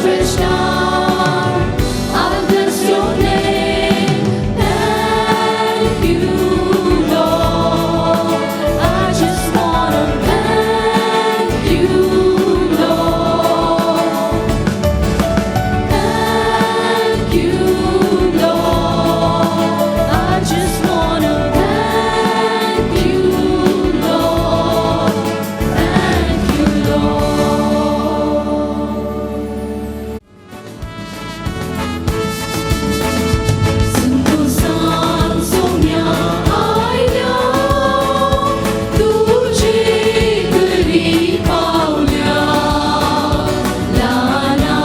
stretched out, I'll bless your name. Thank you, Lord. I just wanna thank you, Lord. Thank you, Lord. I just wanna thank you, Lord. Thank you, Lord. संतोषान सोन्या आयल्या, तुझे घरी पावल्या. Lana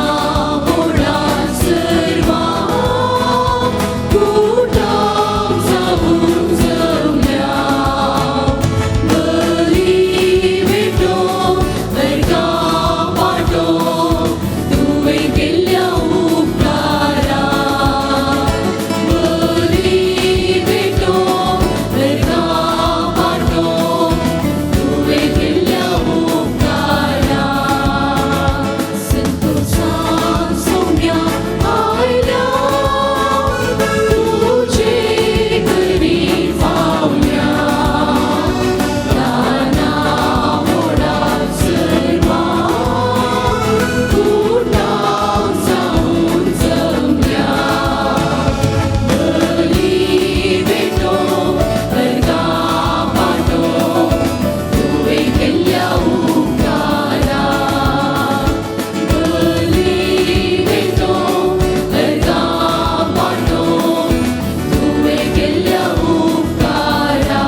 मोडा सर्वा, कुटाम जाऊन जमल्या. बली भेटो वर्गा पाठो, तुवे केल्या उपकारा. बली भेटो वर्गा पाठो, तुवे केल्या उपकारा. संतोषान सोन्या आयल्या, तुझे घरी पावल्या. लाना मोडा सर्वा, कुटाम जाऊन जमल्या. बली भेटो वर्गा पाठो, तुवे केल्या उपकारा. बली भेटो वर्गा पाठो, तुवे केल्या उपकारा.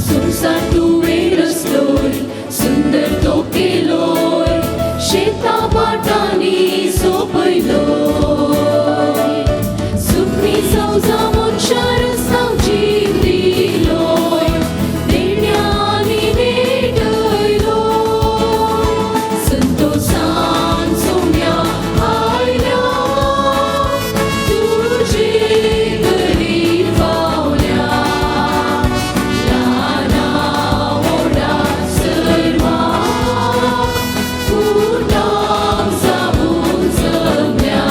सुनसान तुवे रस्तोय, सुंदर तो केलोय. शेता वाटांनी सोपयलोय. सुखी सौजा मोक्षार जीव दिलोय. देण्यानी नेटयलोय. संतोषान सोन्या आयल्या, तुझे घरी पावल्या. लाना मोडा सर्वा, कुटाम जाऊन जमल्या.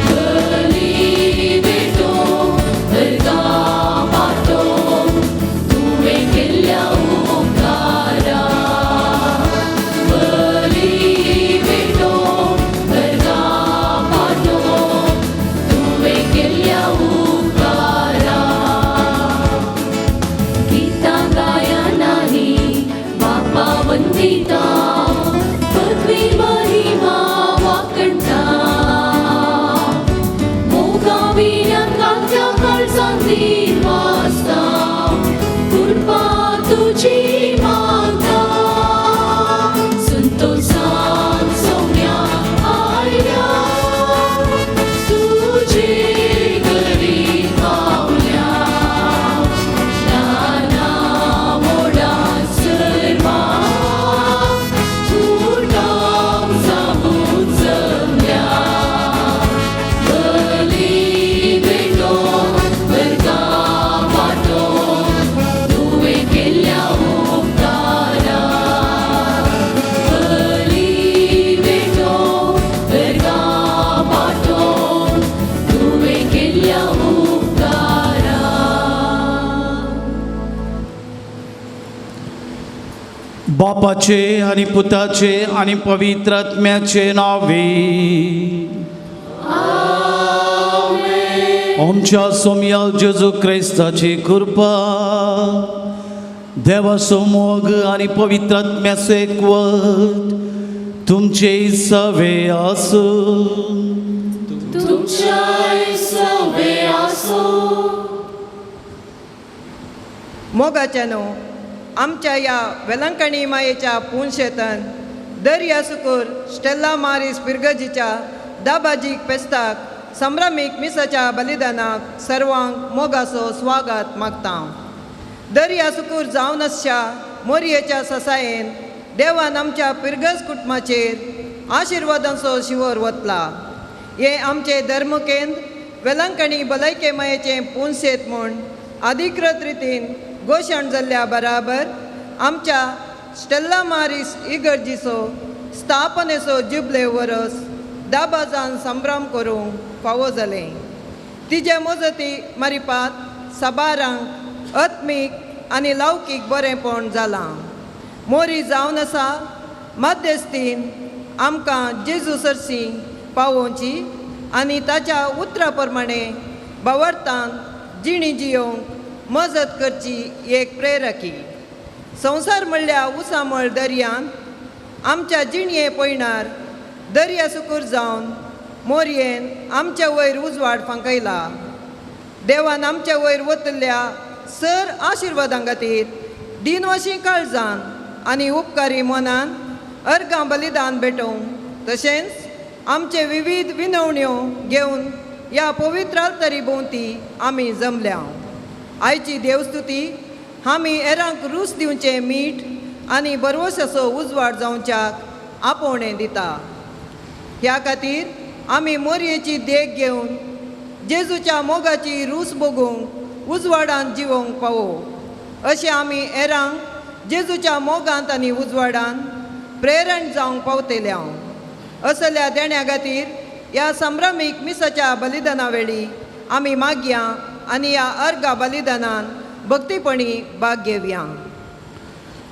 बली भेटो वर्गा पाठो, तुवे केल्या उपकारा. बली भेटो वर्गा पाठो, तुवे केल्या उपकारा. गीता गायनानी बापा वंदिता, पदवी महिमा वाकणता. मोगावियांगाच्या काळजांनी वाजता, कृपा तुझी मागता. संतोषान सोन्या आयल्या, तुझे घरी पावल्या. लाना मोडा सर्वा, कुटाम जाऊन जमल्या. बली भेटो वर्गा पाठो, तुवे केल्या उपकारा. बली भेटो वर्गा पाठो, तुवे केल्या उपकारा. बापाचे आणि पुताचे आणि पवित्र आत्म्याचे नावे. आमच्या सोम्याल जेजू क्रिस्ताची कृपा, देवाचो मोग आणि पवित्र आत्म्याचो एकवट तुमचे सवे आसूं. तुमच्या सवे आसो. मोगाच्यानो आमच्या या वेलंकणी मायेच्या पुनशेतन दर या सुकूर स्टेल्ला मारिस पिरगजीच्या दाबाजीक पेस्ताक संभ्रमीक मिसाच्या बलिदानाक सर्वांक मोगाचो स्वागत मागता. दर या सुकूर जावन आसच्या मोरयेच्या ससायेन देवान आमच्या पिरगज कुटुंबाचेर आशिर्वादांचो शिवर वतला. हे आमचे धर्मकेंद्र वेलंकणी भलायके मायेचें पुनशेत म्हूण अधिकृत रितीन घोशण जाल्ल्या बराबर आमच्या स्टेल्ला मारिस इगर्जीचो स्थापनेचो जुबले वरस दाबाजान संभ्रम करूंक फावो जालें. तिजे मजती मारिपात साबारांक आत्मीक आनी लौकीक बरेंपण जालां. मोरी जावन आसा मध्यस्थीन आमकां जेजू सरसी पावोवची आनी ताच्या उतरा प्रमाणे बावर्तान जिणी जियोंक मजत करची एक प्रेरकी. संवसार म्हणल्या उसामळ दर्यांत आमच्या जिणये पयणार दर्या सुकूर जावन मोरयेन आमच्या वयर उजवाड फांकयला. देवान आमच्या वयर वतल्ल्या सर आशिर्वादां खातीर दिनवशी काळजान आनी उपकारी मनान अर्गां बलिदान भेटोवंक तशेंच आमचे विविध विनवण्यो घेवन ह्या पवित्र आल्तारी भोंवती आमी जमल्या. आयची देवस्तुती आमी हेरांक रूच दिवचें मीठ आनी बरवशाचो उजवाड जावच्याक आपोवणें दिता. ह्या खातीर आमी मोरयेची देख घेवन जेजूच्या मोगाची रूच भोगूंक उजवाडांत जिवोंक पावो. अशें आमी हेरांक जेजूच्या मोगांत आनी उजवाडांत प्रेरण जावंक पावतल्या. असल्या देण्या खातीर ह्या संभ्रमीक मिसाच्या बलिदाना वेळी आमी मागया आनी ह्या अर्गा बलिदानान भक्तीपणी भाग घेवया.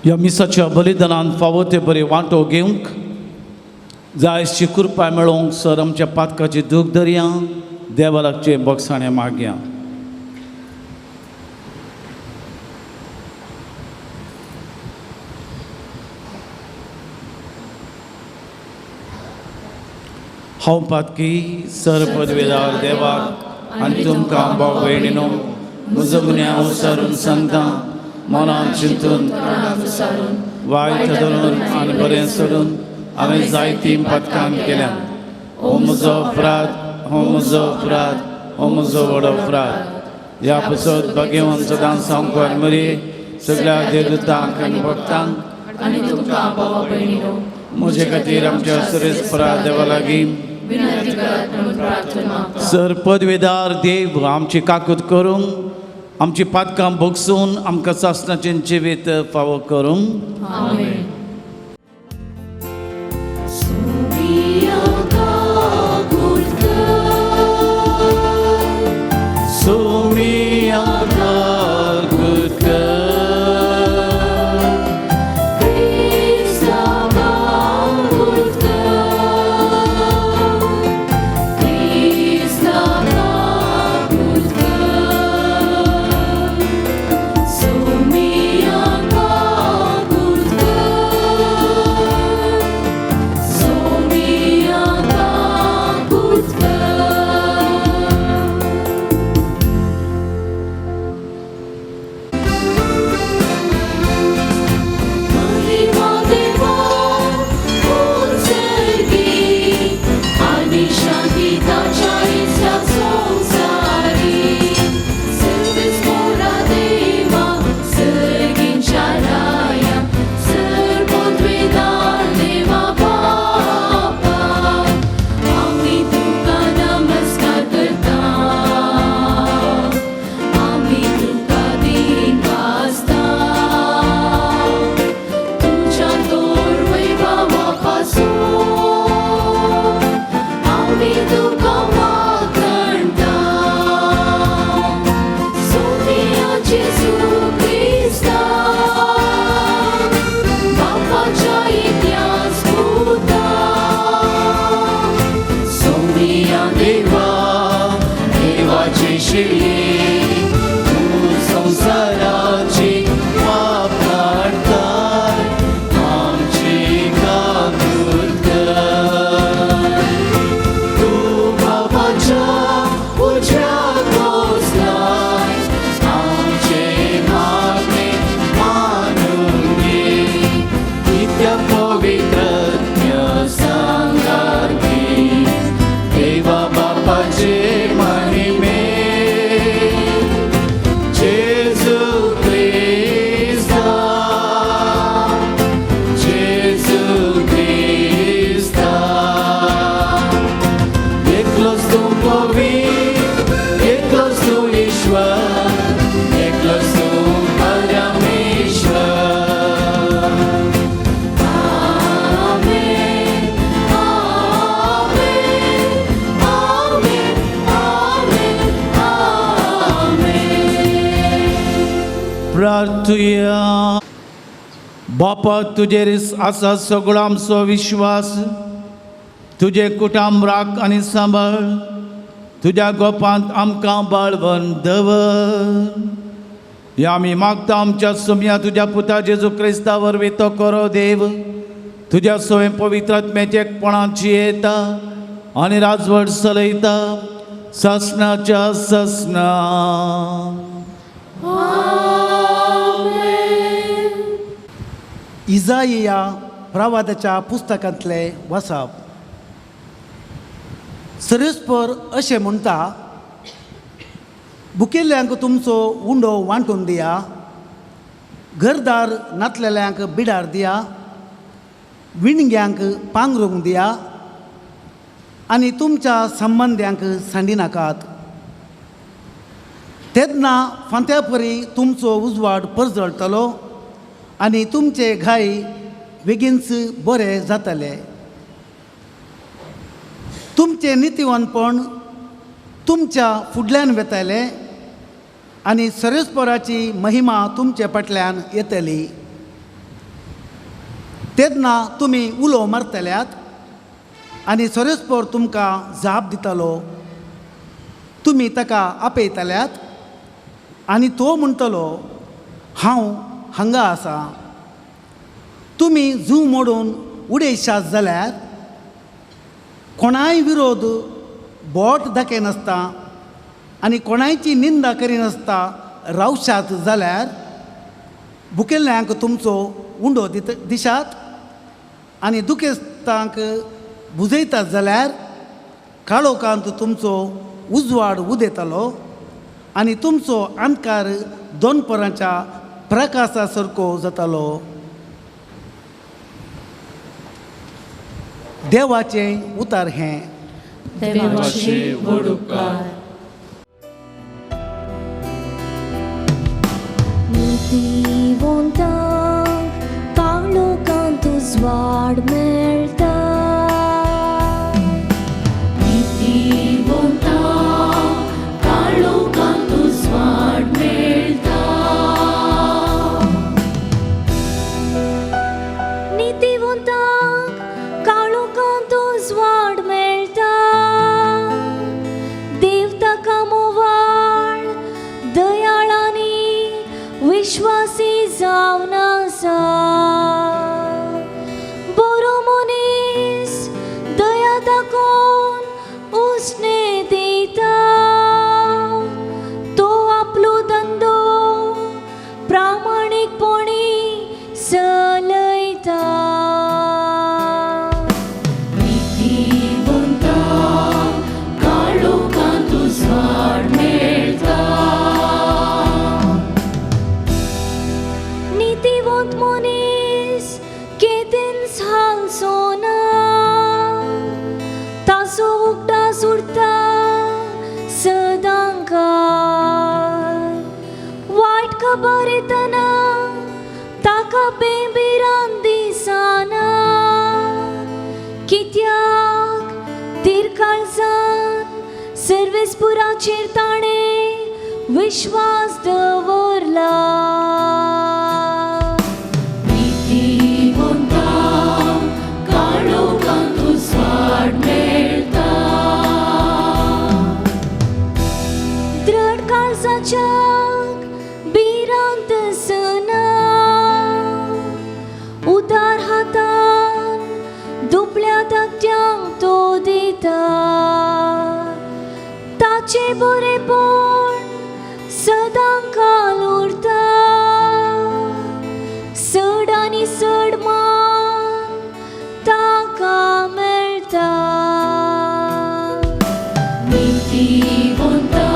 ह्या मिसाच्या बलिदानान फावो ते बरे वांटो घेवंक जायची कृपा मेळोवंक सर आमच्या पातकाची दूख धरया. देवालाचे बगसाणें मागया. हांव पातकी सर पदवेदार देवाक आनी तुमकां भाव भयणीनो म्हजो गुन्यांव विचारून सांगता. मनान चिंतून वायट धरून आनी बरें सोडून हांवें जायतीं पातकां केल्यात. हो म्हजो अपराध, हो म्हजो अपराध, हो म्हजो व्हड अपराध. ह्या पसत भाग्यवान सदां सांगपाक मरे सगळ्या देवदूतांक आनी भक्तांक आनी तुमकां भावा भयणीनो म्हजे खातीर आमच्या सुरेस्परा देवा लागीं विनंती करात म्हणून प्रार्थना करा. सर पदवेदार देव आमची काकूत करूंक आमची पातकां भोगसून आमकां सासणाचें जिवीत फावो करूंक. आमेन. देवा बापाचे महिमे प्रार्थुया. बापा तुजेर आसा सगळो आमचो विश्वास. तुजे कुटाम राख आनी सांबाळ. तुज्या गोपांत आमकां बाळवण दवर. या आमी मागता आमच्या सुमया तुज्या पुता जेजू क्रिस्ता वरवीं तो करो देव तुज्या सोय पवित्र आत्म्याच्या एकपणाची येता आनी राजवट चलयता ससनाच्या ससना. इजाइया प्रवादाच्या पुस्तकांतले वचप. सर्वेस्पर अशें म्हणटा, भुकेल्ल्यांक तुमचो उंडो वांटून दिया, घरदार नातलेल्यांक बिडार दिया, विणग्यांक पांघरूंक दिया आनी तुमच्या संबंद्यांक सांडी नाकात. तेन्ना फांत्या परी तुमचो उजवाड परजळटलो आनी तुमचे घाई बेगीनच बरें जातलें. तुमचें नितीवंतपण तुमच्या फुडल्यान वेतलें आनी सर्वेस्पराची महिमा तुमचे फाटल्यान येतली. तेन्ना तुमी उलो मारतल्यात आनी सर्वेस्पर तुमकां जाप दितलो. तुमी ताका आपयतल्यात आनी तो म्हणटलो, हांव हांगा आसा. तुमी झू मोडून उडयशात जाल्यार, कोणाय विरोध बोट दाखयनासता आनी कोणायची निंदा करिनासता रावशात जाल्यार, भुकेल्ल्यांक तुमचो उंडो दिशात आनी दुखेस्तांक बुजयतात जाल्यार, काळोखांत तुमचो उजवाड उदेतलो आनी तुमचो अंधकार दोनपरांच्या प्रकाशा सारको जातलो. देवाचें उतार हें. देवाचे व्हड उपकार. नितीवंतांक काळोखांत उजवाड मेळटा. नितीवंतांक काळोखांत उजवाड मेळटा. नितीवंतांक काळोखांत उजवाड मेळटा. देव ताका मोवाळ दयाळांनी विश्वासी जावन आसा. बरो मनीस दया दाखोवन उसने दिता. तो आपलो धंदो प्रामाणीकपणी चलयता. नितीवंत मनीस केदीन हालसोना. ताचो उगडास उरता सदांकार. वायट खबर येतना ताका बेबिरान दिसना. कित्याक तिरकाळजान सर्वेस्पुराचेर ताणें विश्वास दवरला. काळोखांत उजवाड मेळटा. दृढ काळजाच्या भिरांत आसना. उदार हातान दुबळ्या धाकट्यांक तो दिता. ताचे बरेपण सदांकाल उरता. चड आनी चड मान ताका मेळटा. नितीवंतांक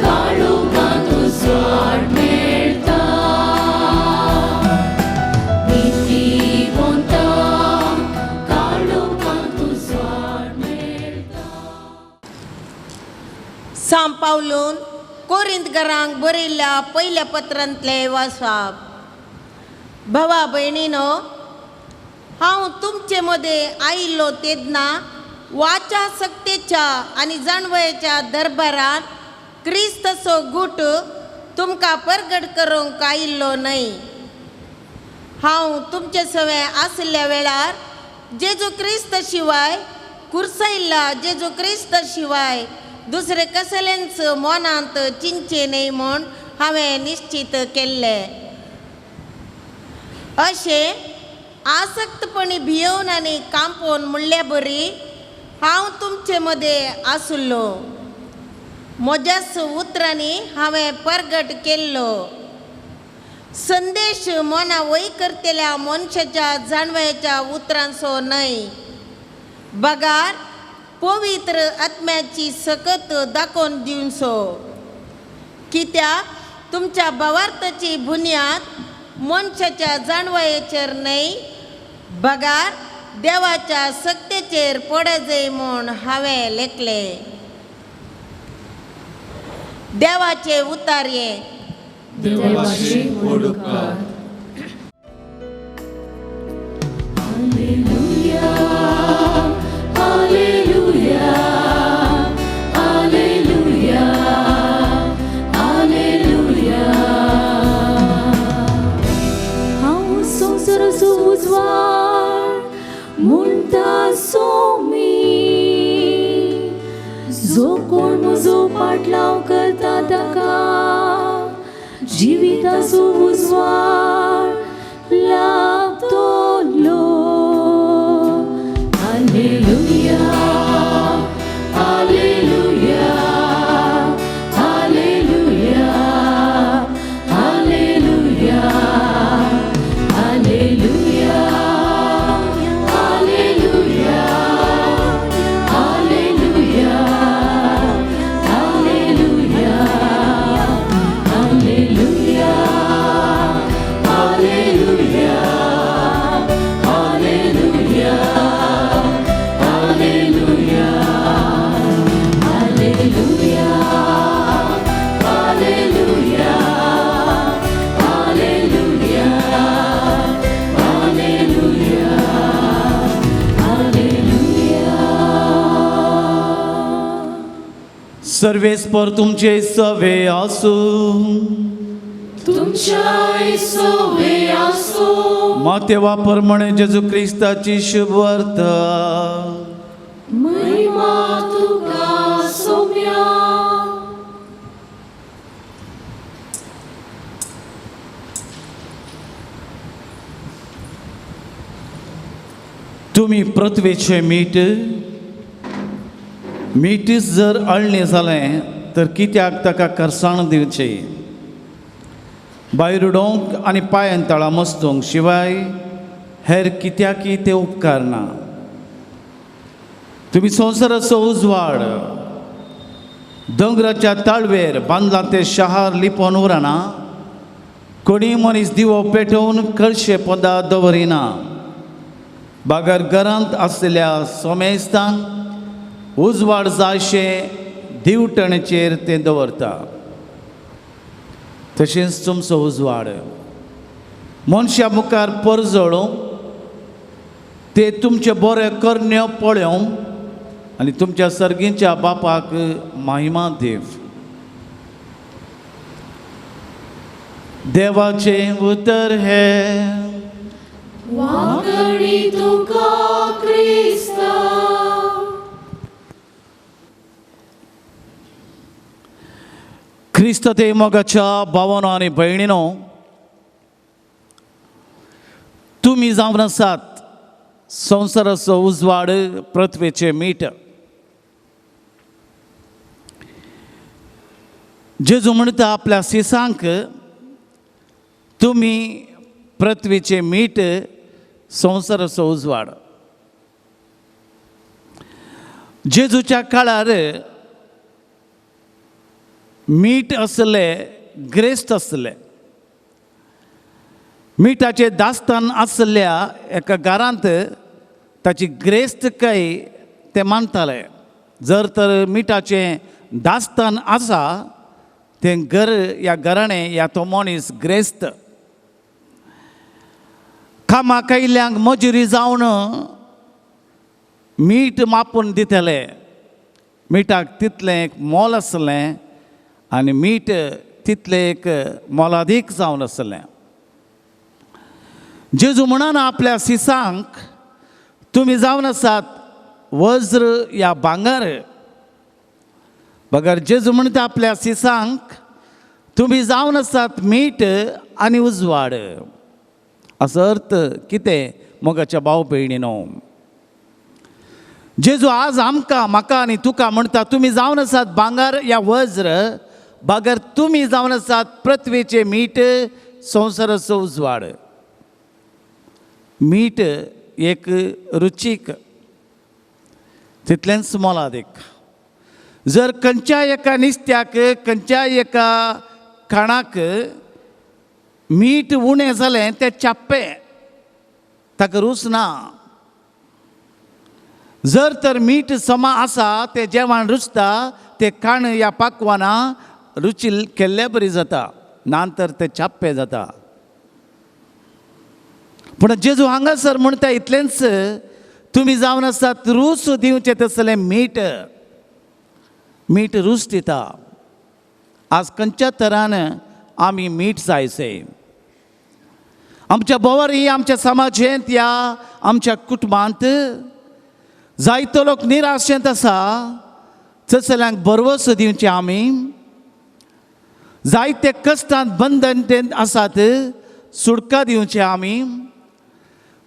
काळोखांत उजवाड मेळटा. नितीवंतांक काळोखांत उजवाड मेळटा. सांब पावलून कोरिंथकारांक बरयल्ल्या पयल्या पत्रांतले वाचप. भावा भयणीनो, हांव तुमचे मदें आयिल्लो तेन्ना वाचा सक्तेच्या आनी जाणवयेच्या दरबारान क्रिस्तचो गुट तुमकां परगट करूंक आयिल्लो न्हय. हांव तुमचे सवे आसल्या वेळार जेजू क्रिस्त शिवाय कुर्सयल्ला जेजू क्रिस्त शिवाय दुसरे कसलेंच मनांत चिंचे न्हय म्हूण हांवें निश्चित केल्लें. अशें आसक्तपणी भियोवन आनी कांपोवन म्हणल्या बरी हांव तुमचे मदें आसुल्लो. म्हज्याच उतरांनी हांवें परगट केल्लो. संदेश मना वय करतेल्या मनशाच्या जाणवयाच्या उतरांचो न्हय, बगार पवित्र आत्म्याची सकत दाखोवन दिवचो. कित्याक तुमच्या भावार्थाची बुन्याद मनशाच्या जाणवयाचेर न्हय, बगार देवाच्या सक्तेचेर पडजय म्हूण हांवें लेखलें. देवाचे उतार्ये. देवाची ओडकार. Hallelujah, hallelujah, hallelujah, hallelujah. हांव संवसाराचो उजवाड म्हणटा सोमी, जो कोण म्हजो पाटलाव करता ताका जिविताचो उजवाड लाभतलो. Hallelujah, hallelujah, hallelujah, hallelujah, hallelujah, hallelujah, hallelujah, hallelujah, hallelujah, hallelujah, hallelujah, hallelujah, hallelujah, hallelujah, hallelujah, hallelujah, hallelujah. सर्वेस्पर तुमचे सवे आसू. तुमच्या सोवे आसो. मातेवा प्रमाणे जेजू क्रिस्ताची शुभ वार्ता. महिमा तुका सौम्या. तुम्ही पृथ्वीचे मीठ. मीठच जर अळणे जालें तर कित्याक ताका करसाण दिवचे. भायर उडोवंक आनी पांयांतळां मस्तूंक शिवाय हेर कित्याकी ते उपकार ना. तुम्ही संवसाराचो उजवाड. दोंगराच्या ताळवेर बांदला ते शार लिपोवन उरना. कोणी मनीस दिवो पेटोवन कळशे पदां दवरिना. बागार घरांत आसलेल्या सोमेस्तांक उजवाड जायशे दिवटणेचेर ते दवरता. तशेंच तुमचो उजवाड मनशा मुखार परजळोवंक, ते तुमचे बरे कर्ण्य पळोवंक आनी तुमच्या सर्गींच्या बापाक महिमा देव. देवाचे उतर हे. वाकडी तुका क्रिस्ता. क्रिस्त ते मोगाच्या भावानो आनी भयणीनो, तुमी जावन आसात संवसाराचो उजवाड, पृथ्वीचे मीठ. जेजू म्हणटा आपल्या सिसांक, तुमी पृथ्वीचे मीठ, संवसाराचो उजवाड. जेजूच्या काळार मीठ असले, ग्रेस्त असले. मिठाचे दास्तान आसल्या एका घरांत ताची ग्रेस्त काय ते मानताले. जर तर मिठाचें दास्तान आसा तें घर या घराणें या तो मनीस ग्रेस्त. कामाक आयिल्ल्यांक मजुरी जावन मीठ मापून दितले. मिठाक तितलें मोल आसलें आनी मीठ तितले एक मोलादीक जावन आसलें. जेजू म्हणान आपल्या सिसांक तुमी जावन आसात वज्र या भांगर. बगर जेजू म्हणटा आपल्या सिसांक तुमी जावन आसात मीठ आनी उजवाड. असो अर्थ कितें मोगाच्या भाव भयणीनो? जेजू आज आमकां म्हाका आनी तुका म्हणटा तुमी जावन आसात भांगर या वज्र, बगर तुमी जावन आसात पृथ्वीचें मीठ, संवसाराचो उजवाड. मीठ एक रुचीक, तितलेंच मोलादीक. जर खंयच्याय एका नुस्त्याक, खंयच्याय एका खाणाक मीठ उणें जालें तें चाप्पें, ताका रूच ना. जर तर मीठ समा आसा तें जेवण रुचता, तें खाण या पाकवाना रुचील केल्ले बरी जाता, नांतर तें चाप्पें जाता. पूण जेजू हांगासर म्हणटा इतलेंच, तुमी जावन आसात रूच दिवचें तसलें मीठ. मीठ रूच दिता. आज खंयच्या तरान आमी मीठ जायचें. आमच्या बोवारी, आमच्या समाजेंत, या आमच्या कुटुंबांत जायतो लोक निराशेंत आसा. तसल्यांक बरवस दिवचें आमी. जायते कश्टांत बंधन आसात, सुटका दिवचें आमी.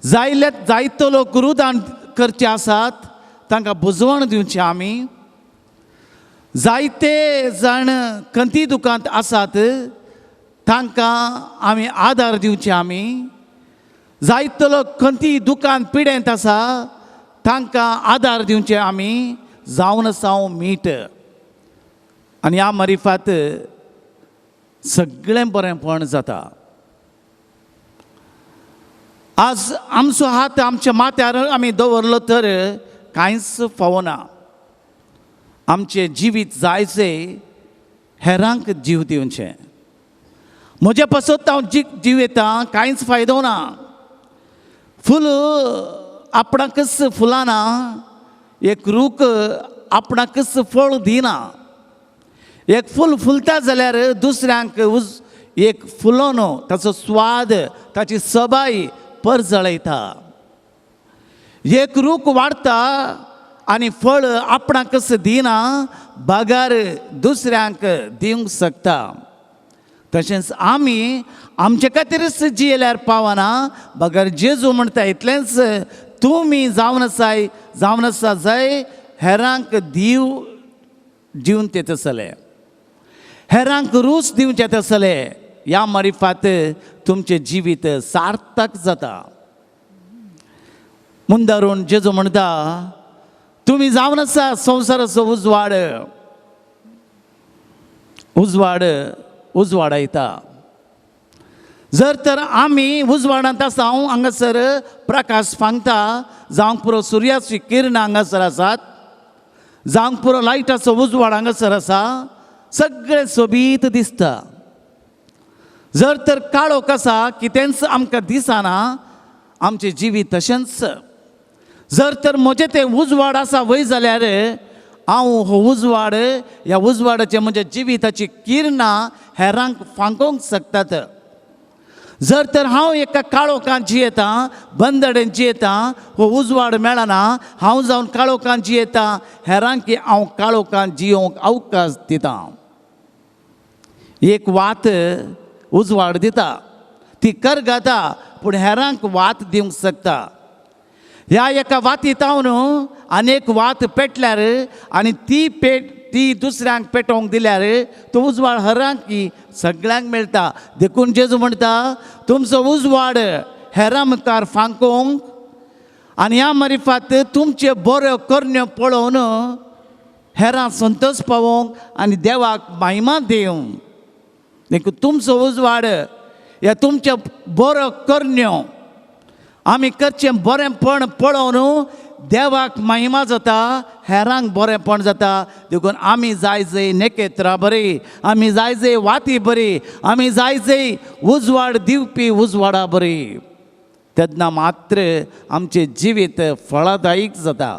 जायतो लोक रुदान करचे आसात, तांकां बुजवण दिवचें आमी. जायते जाण खंती दुखांत आसात, तांकां आमी आदार दिवचे आमी. जायतो लोक खंती दुखांत पिडेंत आसा, तांकां आदार दिवचे आमी. जावन आसा मीठ. आनी ह्या मारिफात सगळें बरेंपण जाता. आज आमचो हात आमच्या माथ्यार आमी दवरलो तर कांयच फावना. आमचें जिवीत जायचें हेरांक जीव दिवचें. म्हजे पासत हांव जिवेता कांयच फायदो ना. फूल आपणाकच फुलाना, एक रूख आपणाकच फळ दिना. एक फूल फुलता जाल्यार दुसऱ्यांक एक फुलोन ताचो स्वाद, ताची सबाई परजळयता. एक रूख वाडता आनी फळ आपणाकच दिना, बागार दुसऱ्यांक दिवंक शकता. तशेंच आमी आमचे खातीरच जियेल्यार पावना. बागार जेजू म्हणटा इतलेंच, तुमी जावन आसा जंय हेरांक दिवन तें आसलें, हेरांक रूच दिवचें आसलें. ह्या मारिफात तुमचें जिवीत सार्थक जाता. मुंदारून जेजू म्हणटा तुमी जावन आसा संवसाराचो उजवाड. उजवाडयता. जर तर आमी उजवाडांत आसा, हांगासर प्रकाश फांगता, जावंक पुरो सुर्याची किरणां हांगासर आसात, जावंक पुरो लायटाचो उजवाड हांगासर आसा, सगळें सोबीत दिसता. जर तर काळोख आसा, कितेंच आमकां दिसना, आमचें जिवीत तशेंच. जर तर म्हजें तें उजवाड आसा वय जाल्यार हांव हो उजवाड, ह्या उजवाडाचे म्हज्या जिविताची किरणां हेरांक फांकोवंक शकतात. जर तर हांव एका काळोखांत जियेता, बंदडेन जियेता, हो उजवाड मेळना, हांव जावन काळोखांत जियेता, हेरांक हांव काळोखांत जियोंक अवकाश दिता. एक वात उजवाड दिता, ती करगाता, पूण हेरांक वात दिवंक शकता. ह्या एका वातीत हांव आनेक वात पेटल्यार आनी ती दुसऱ्यांक पेटोवंक दिल्यार तो उजवाड हेरांक सगळ्यांक मेळटा. देखून जेजू म्हणटा तुमचो उजवाड हेरां मुखार फांकोवंक आनी ह्या मारिफात तुमच्यो बऱ्यो करण्यो पळोवन हेरां संतोश पावोवंक आनी देवाक महिमा दिवंक. देखून तुमचो उजवाड ह्या तुमच्यो बऱ्यो करण्यो आमी करचें बरेंपण पळोवन देवाक महिमा जाता, हेरांक बरेंपण जाता. देखून आमी जाय जंय नेकेत्रां बरी, आमी जाय जंय वाती बरी, आमी जाय जंय उजवाड दिवपी उजवाडा बरी, तेन्ना मात्र आमचें जिवीत फळदायीक जाता.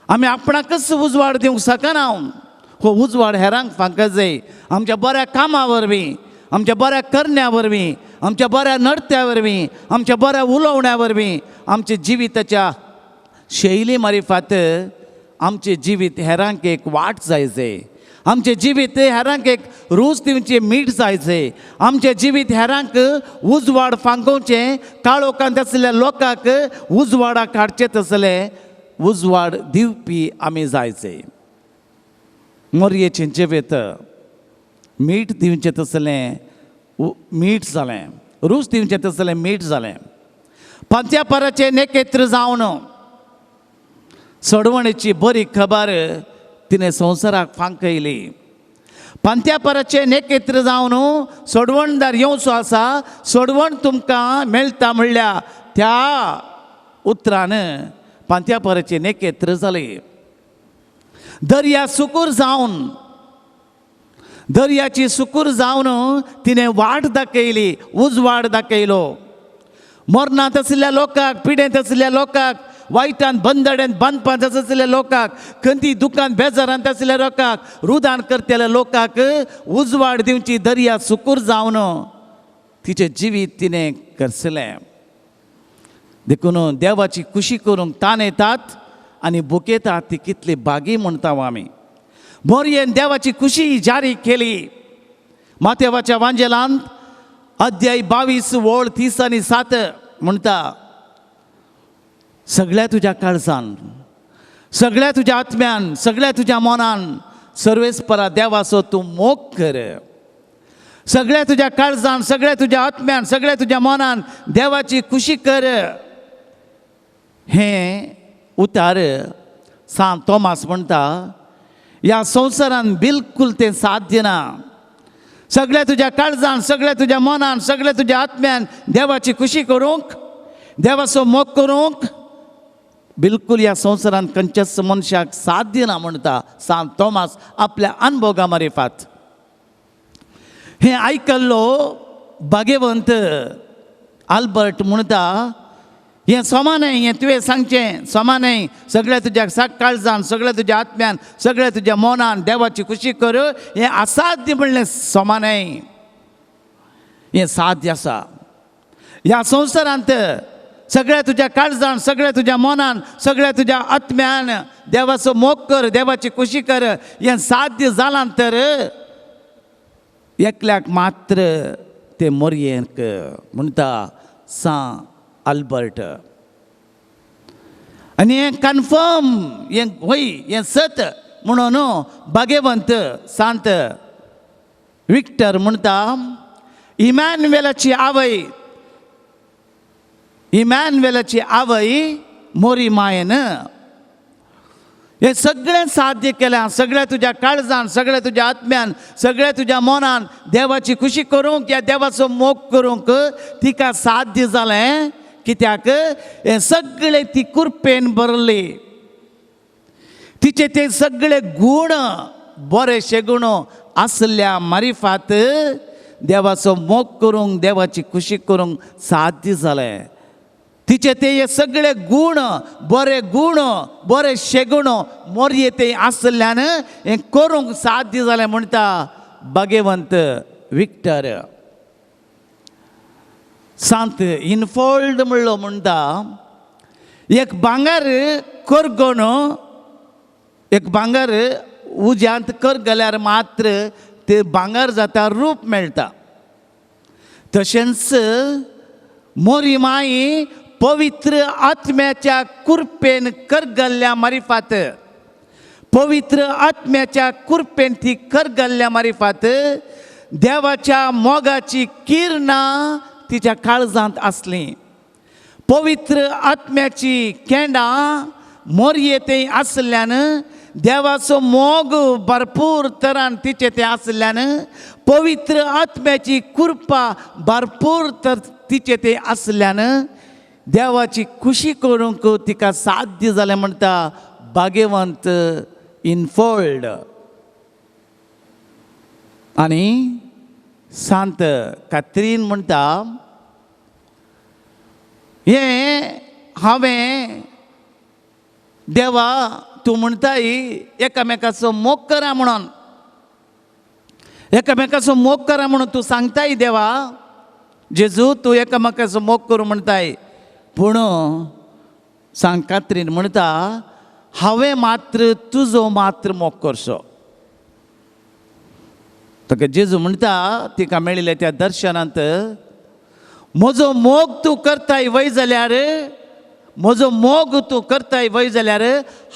आमी आपणाकच उजवाड दिवंक शकना. हो उजवाड हेरांक फांक जाय आमच्या बऱ्या कामा वरवीं आमच्या बऱ्या करण्या वरवीं आमच्या बऱ्या नडत्या वरवीं आमच्या बऱ्या उलोवण्या वरवीं आमच्या जिविताच्या शैली मारिफात आमचे जिवीत हेरांक एक वाट जायचे आमचे जिवीत हेरांक एक रूच दिवचे मीठ जायचे आमचे जिवीत हेरांक उजवाड फांकोवचें काळोखांत आसलेल्या लोकांक उजवाडाक हाडचे तसले उजवाड दिवपी आमी जायचे मोरयेचें जिवीत मीठ दिवचें तसलें मीठ जालें रूच दिवचें तसलें मीठ जालें पंत्यापराचें नेकेत्र जावन सोडवणेची बरी खबर तिने संवसाराक फांकयली पंत्यापराचें नेकेत्र जावन सोडवणदार येवचो आसा सोडवण तुमकां मेळटा म्हणल्या त्या उतरान पंत्यापराचें नेकेत्र जालें दर्या सुकूर जावन दर्याची सुकूर जावन तिने वाट दाखयली उजवाड दाखयलो मरणांत आशिल्ल्या लोकांक पिडेंत आशिल्ल्या लोकांक वायटान बंदड्यान बांदपांत आशिल्ल्या लोकांक खंती दुकान बेजारांत आशिल्ल्या लोकांक रुदान करतल्या लोकांक उजवाड दिवची दर्या सुकूर जावन तिचें जिवीत तिणें करसलें देखून देवाची खुशी करूंक तान येतात आनी बुकेतात ती कितली बागी म्हणटा आमी मोरयेन देवाची खुशी जारी केली मातेवाच्या वांजेलांत अध्याय 22 ओळ 30 आनी 7 म्हणटा सगळ्या तुज्या काळजान सगळ्या तुज्या आत्म्यान सगळ्या तुज्या मनान सर्वेस्परा देवाचो तूं मोग कर सगळ्या तुज्या काळजान सगळ्या तुज्या आत्म्यान सगळ्या तुज्या मनान देवाची खुशी कर हें उतार सांत तोमास म्हणटा ह्या संवसारान बिलकुल तें साध्य ना सगळ्या तुज्या काळजान सगळ्या तुज्या मनान सगळ्या तुज्या आत्म्यान देवाची खुशी करूंक देवाचो मोग करूंक बिलकुल ह्या संवसारान खंयच्याच मनशाक साध्य ना म्हणटा सांत तोमास आपल्या अनुभवा मारिफात हें आयकल्लो भाग्यवंत आल्बर्ट म्हणटा हें सोमानय हें तुवें सांगचें सोमानय सगळ्या तुज्या काळजान सगळ्या तुज्या आत्म्यान सगळ्या तुज्या मनान देवाची खुशी कर हें असाध्य म्हणलें सोमानय हें साध्य आसा ह्या संवसारांत सगळ्या तुज्या काळजान सगळ्या तुज्या मनान सगळ्या तुज्या आत्म्यान देवाचो मोग कर देवाची खुशी कर हें साध्य जालां तर एकल्याक मात्र ते मोरयेक म्हणटा सांत आल्बर्ट आनी हें कन्फर्म हें होय हें सत म्हणून भाग्यवंत सांत विक्टर म्हणटा इमॅन्युएलाची आवय मोरी मायेन हें सगळें साध्य केलें सगळ्या तुज्या काळजान सगळ्या तुज्या आत्म्यान सगळ्या तुज्या मनान देवाची खुशी करूंक या देवाचो मोग करूंक तिका साध्य जालें कित्याक हें सगळें ती कुरपेन भरली तिचे ते सगळे गूण बरेशे गूण आसल्या मारिफात देवाचो मोग करूंक देवाची खुशी करूंक साध्य जालें तिचे ते हे सगळे गूण बरे शेगूण मोरये ते आसल्यान हें करूंक साध्य जालें म्हणटा भाग्यवंत विक्टर सांत इनफोल्ड म्हणलो म्हणटा एक भांगर करगोन एक भांगर उज्यांत कर गेल्यार मात्र ते भांगर जाता रूप मेळटा तशेंच मोरी माई पवित्र आत्म्याच्या कुरपेन करगल्ल्या मारिफात पवित्र आत्म्याच्या कुरपेन ती करगल्ल्या मारिफात देवाच्या मोगाची किरणां तिच्या काळजांत आसलीं पवित्र आत्म्याची केंडां मोरये ते आसल्यान देवाचो मोग भरपूर तरान तिचे ते आसल्यान पवित्र आत्म्याची कृपा भरपूर तर तिचे ते आसल्यान देवाची खुशी करूंक तिका साध्य जालें म्हणटा भाग्यवंत इनफोल्ड आनी सांत कात्रीन म्हणटा हें हांवें देवा तूं म्हणटाय एकामेकाचो मोग करा म्हणून, एकामेकाचो मोग करा म्हणून तूं सांगताय देवा. जेजू तूं एकामेकाचो मोग करूं म्हणटाय, पूण सांग कात्रीन म्हणटा हांवें मात्र तुजो मात्र मोग करचो. ताका जेजू म्हणटा तिका मेळिल्ल्या त्या दर्शनांत, म्हजो मोग तूं करताय वय जाल्यार, म्हजो मोग तूं करताय वय जाल्यार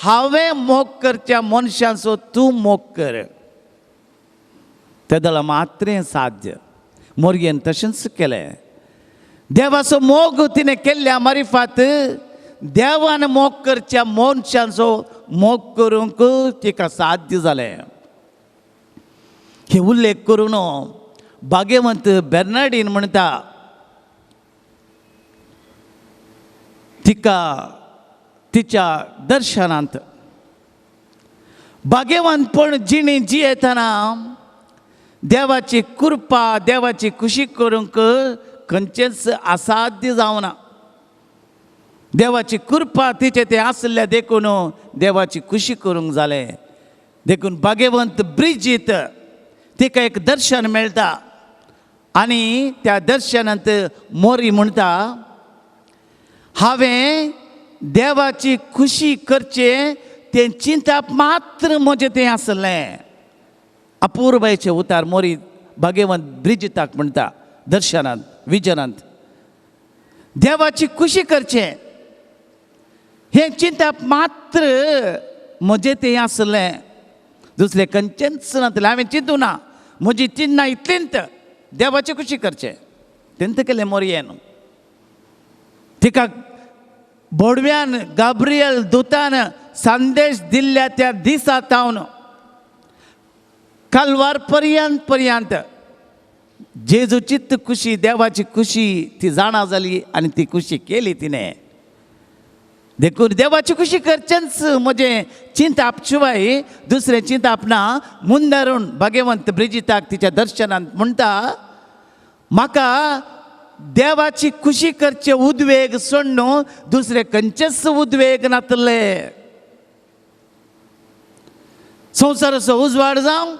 हांवें मोग करच्या मनशांचो तूं मोग कर. तेदला मात्रें साध्य. मोरयेन तशेंच केलें. देवाचो मोग तिणें केल्ल्या मारिफात देवान मोग करच्या मनशांचो मोग करूंक तिका साध्य जालें. हे उल्लेख करून भाग्यवंत बेर्नाडीन म्हणटा तिका तिच्या दर्शनांत भाग्यवंतपण जिणी जियेतना देवाची कृपा देवाची खुशी करूंक खंयचेंच असाध्य जावना. देवाची कृपा तिचे ते आसल्या देखून देवाची खुशी करूंक जालें. देखून भाग्यवंत ब्रिजीत तिका एक दर्शन मेळटा आनी त्या दर्शनांत मोरी म्हणटा हांवें देवाची खुशी करचें तें चिंतप मात्र म्हजें तें आसलें. अपूर्वायेचें उतार मोरी भाग्यवंत ब्रिजिताक म्हणटा दर्शनांत विजनांत. देवाची खुशी करचें हें चिंतप मात्र म्हजें तें आसलें. दुसरें खंयचेंच नासलें. हांवें चिंतूं ना. म्हजी चिन्नां इतलींत देवाची खुशी करचें तेंत केलें मोरयेन. तिका बोडव्यान गाब्रियल दुतान संदेश दिल्ल्या त्या दिसा तावन कालवार पर्यंत जेजूचीच खुशी देवाची खुशी ती जाणा जाली आनी ती खुशी केली तिणें. देखून देवाची खुशी करचेंच म्हजें चिंतप शिवाय दुसरें चिंतप ना. मुंदारून भाग्यवंत ब्रिजिताक तिच्या दर्शनांत म्हणटा म्हाका देवाची खुशी करचे उद्वेग सोडून दुसरे खंयचेच उद्वेग नातले. संवसाराचो उजवाड जावं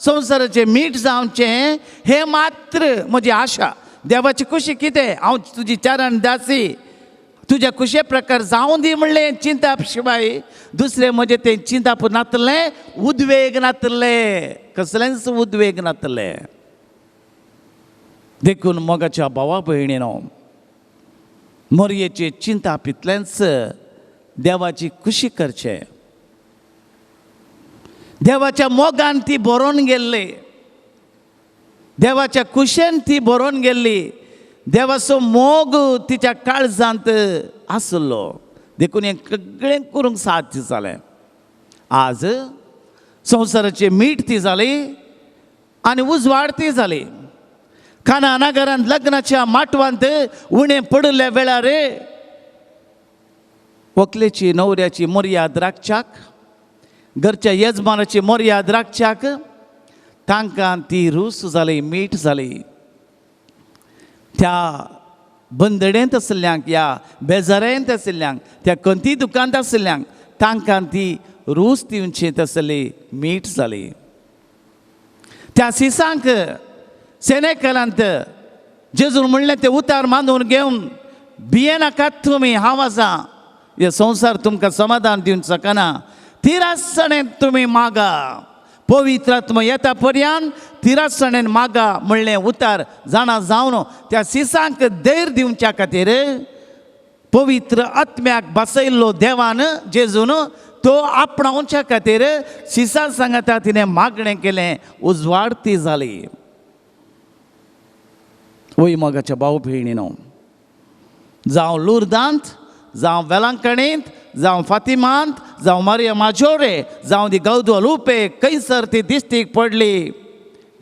संवसाराचें मीठ जावचें हे मात्र म्हजी आशा. देवाची खुशी कितें? हांव तुजी चरण दासी तुज्या खुशे प्रकार जावं दी म्हणलें चिंतप शिवाय दुसरें म्हजें तें चिंतप नातलें. उद्वेग नातले. कसलेंच उद्वेग नातले. देखून मोगाच्या भावा भयणीनो मोरयेचें चिंतप इतलेंच देवाची खुशी करचें. देवाच्या मोगान ती बरोवन गेल्ली. देवाच्या कुशेन ती बरोवन गेल्ली. देवाचो मोग तिच्या काळजांत आसलो. देखून हें सगळें करूंक साध्य जालें. आज संवसाराचें मीठ ती जाली आनी उजवाड ती जाली. काना नगरांत लग्नाच्या माटवांत उणें पडिल्ल्या वेळार व्हंकलेची न्हवऱ्याची मर्याद राखच्याक घरच्या येजमानाची मर्याद राखच्याक तांकां ती रूस जाली मीठ जाली. त्या बंदडेंत आशिल्ल्यांक या बेजारेंत आशिल्ल्यांक त्या कंती दुकानांत आशिल्ल्यांक तांकां ती रूस दिवची तसली मीठ जाली. त्या सिसांक सेनेकलांत जेजून म्हणलें तें उतार मानून घेवन भियेनाकात तुमी हांव आसा. हे संवसार तुमकां समाधान दिवंक शकना. तिरासणेन तुमी मागा. पवित्र आत्मा येता पर्यंत तिरासणेन मागा म्हणलें उतार जाणा जावन त्या सिसांक धैर्य दिवच्या खातीर पवित्र आत्म्याक बसयल्लो देवान जेजून तो आपणावच्या खातीर सिसां सांगता तिणें मागणें केलें. उजवाड ती जाली. वय मोगाच्या भाव भयणीनो जावं लुर्दांत जावं वेलांकणींत जावं फातिमांत जावं मारिया माजोरे जावं दी गौदोलुपे खंयसर ती दिश्टीक पडली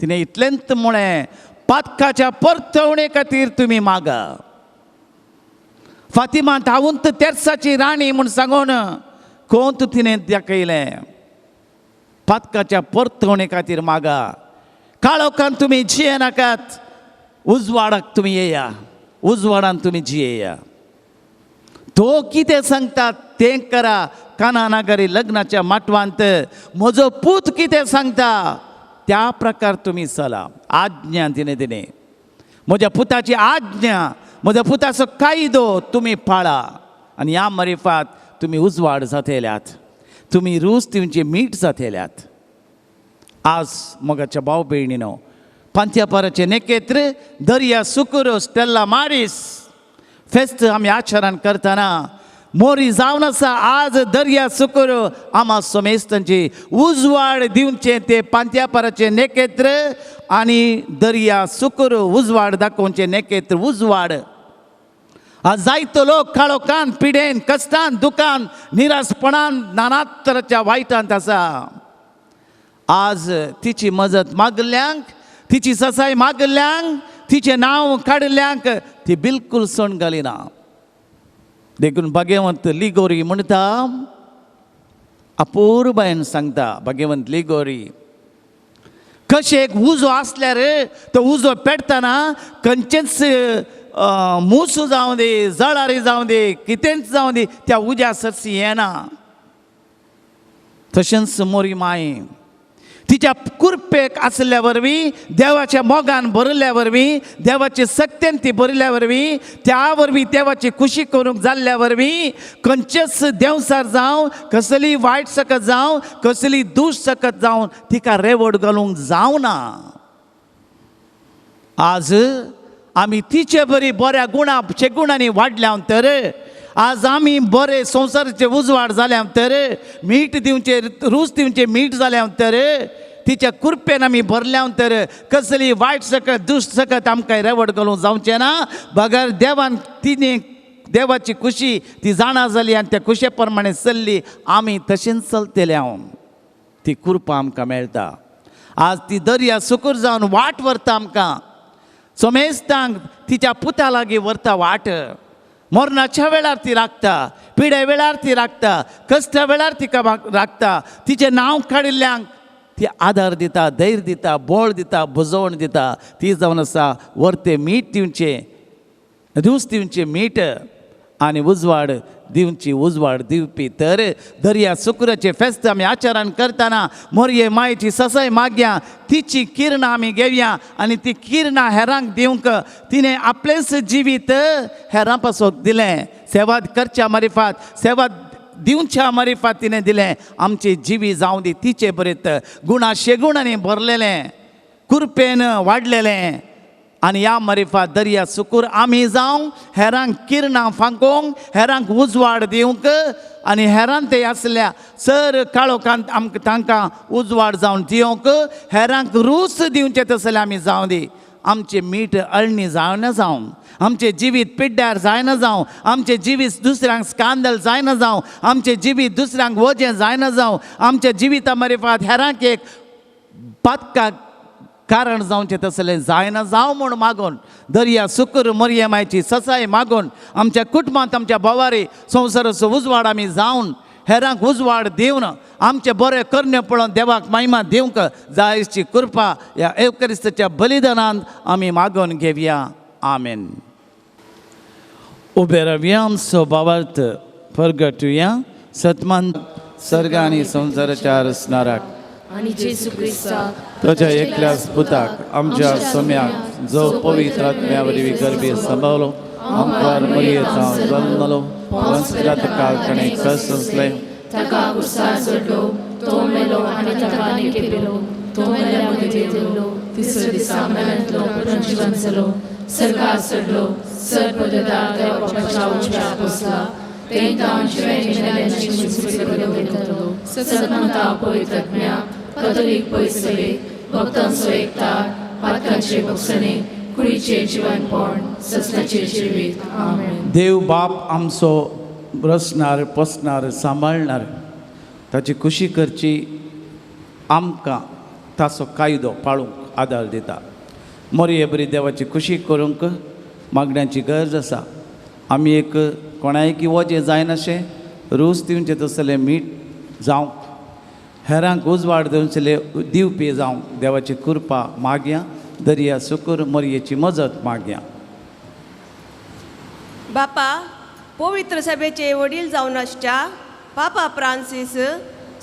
तिणें इतलेंत म्हळें पातकाच्या परतवणे खातीर तुमी मागा. फातिमांत हांवूंत तेर्साची राणी म्हूण सांगून कोंत तिणें दाखयलें. पातकाच्या परतवणे खातीर मागा. काळोखान तुमी जियेनाकात. उजवाडाक तुमी येया. उजवाडान तुमी जियेया. तो कितें सांगता तें करा. काना नागरी लग्नाच्या माटवांत म्हजो पूत कितें सांगता त्या प्रकार तुमी चला. आज्ञा दिने दिने म्हज्या पुताची आज्ञा, म्हज्या पुताचो कायदो तुमी पाळा आनी ह्या मरिफात तुमी उजवाड जातल्यात, तुमी रूच तुमचे मीठ जातल्यात. आज मोगाच्या भाव भयणीनो, पांत्यापराचे नेकेत्र दर्या सुकुरो स्टेल्ला मारीस फेस्त आमी आचरण करतना मोरी जावन आसा. आज दर्या सुकुरो आमा सोमेस्तांची उजवाड दिवचे ते पांत्यापराचे नेकेत्र आनी दर्या सुकुरो उजवाड दाखोवचे नेकेत्र उजवाड. आज जायतो लोक काळोखान पिडेन कश्टान दुखान निरासपणान नाना तरांच्या वायटांत आसा. आज तिची मजत मागल्यांक, तिची ससाय मागल्यांक, तिचें नांव काडल्यांक ती बिलकुल सण घालिना. देखून भगवंत लिगोरी म्हणटा, अपूर्बायन सांगता भगवंत लिगोरी, कशें एक उजो आसल्यार तो उजो पेटतना खंयचेच मुसू जावं दी, जळारी जावं दी, कितेंच जावं दी, त्या उज्या सरसी येना. तशेंच मोरी माय तिच्या कुरपेक आसल्या वरवीं, देवाच्या मोगान भरिल्ल्या वरवीं, देवाचे सक्तेन ती भरिल्ल्या वरवीं, त्या वरवीं देवाची खुशी करूंक जाल्ल्या वरवीं खंयचेच देवसार जावं, कसली वायट सकत जावं, कसली दूश सकत जावं तिका रेवड घालूंक जावना. आज आमी तिचे बरी बऱ्या गुणाचे गुणांनी वाडल्या तर, आज आमी बरे संवसाराचे उजवाड जाल्या तर, मीठ दिवचे रूच दिवचे मीठ जाल्या तर, तिच्या कुरपेन आमी भरल्या तर कसली वायट सकत दुश्ट सकत आमकां रेवड घालूंक जावचें ना. बगर देवान तिने देवाची खुशी ती जाणा जाली आनी त्या खुशे प्रमाणे चल्ली, आमी तशेंच चलतले. ती कृपा आमकां मेळटा. आज ती दर्या सुकूर जावन वाट व्हरता आमकां. सोमेस्तांक तिच्या पुता लागीं व्हरता वाट. मरणाच्या वेळार ती राखता, पिड्या वेळार ती राखता, कश्टा वेळार तिका राखता. तिचें नांव काडिल्ल्यांक ती आदार दिता, धैर्य दिता, बळ दिता, बुजवण दिता. ती जावन आसा व्हरते मीठ दिवचें, रूच दिवचें मीठ आनी उजवाड दिवची उजवाड दिवपी. तर दर्या सुकुराचे फेस्त आमी आचरण करतना मोरये मायेची ससाय मागया, तिची किरणां आमी घेवया आनी ती किरणां हेरांक दिवंक तिणें आपलेंच जिवीत हेरां पासोक दिलें. सेवा करच्या मारिफात, सेवा दिवच्या मारिफात तिणें दिलें. आमचे जिवी जावं दी तिचे बरेत गुणा शेगुणांनी भरलेलें, कुरपेन वाडलेलें. आनी ह्या मारिफात दर्या सुकूर आमी जावं हेरांक किरणां फांकोवंक, हेरांक उजवाड दिवंक आनी हेरांत ते आसल्या सर काळोखांत आमकां तांकां उजवाड जावन दिवंक, हेरांक रूच दिवचें तसलें आमी जावं दी. आमचें मीठ अळणी जायना जावं, आमचें जिवीत पिड्ड्यार जायना जावं, आमचें जिवीत दुसऱ्यांक स्कांदल जायना जावं, आमचें जिवीत दुसऱ्यांक वजें जायना जावं, आमच्या जिविता मारिफात हेरांक एक पातकाक कारण जावचें तसलें जायना जावं म्हूण मागून दर्या सुकूर मोरयेमायची ससाय मागून आमच्या कुटुंबांत आमच्या बोवारी संवसाराचो उजवाड आमी जावन हेरांक उजवाड दिवन आमचे बरें करणे पळोवन देवाक महिमा दिवंक जायची कृपा ह्या एवकरिस्ताच्या बलिदानांत आमी मागून घेवया. आमेन. उबे रावया आमचो भावार्थ परगटुया. सतमान सर्ग आनी संवसाराच्या रचणाराक आणि जेसू ख्रिस्ताक ताच्या एकल्याच पुताक आमच्या सोम्याक जो पवित्र आत्म्यावरी गर्भे सांबाळलो, आमकां मरियेचो जल्मलो, वंशजात काळ ताणें कस असले, ताका कुर्सार चडलो, तो मेलो आनी ताका न्हिदेलो, तो मेल्या मदीं देंवलो, तिसऱ्या दिसा मेल्यांतलो पुनर्जीवन जालो, सर्गार चडलो, सर्पदूताक देवा बापाच्या उजव्याक बसला, तें तावन जिवेंची मुसीबत घेतलो, सतमंता पवित्र आत्म्या, कथोलीक पयसले, भक्तांचो एकठांय, पातकांचे भक्षणे, कुडीचे जिवनपण, ससनाचे जिवीत. आमेन. देव बाप आमचो रचणार, पोसणार, सांबाळणार, ताची खुशी करची आमकां ताचो कायदो पाळूंक आदार दिता. मोरये बरी देवाची खुशी करूंक मागण्यांची गरज आसा. आमी एक कोणायकी वजें जायनाशें रूच दिवचें तसलें मीठ जावं, हेरांक उजवाड दिवचेले दिवपी जावं देवाची कृपा मागया. दर्या सुकूर मोरयेची मजत मागया. बापा, पवित्र सभेचे वडील जावन आसच्या पापा फ्रांसीस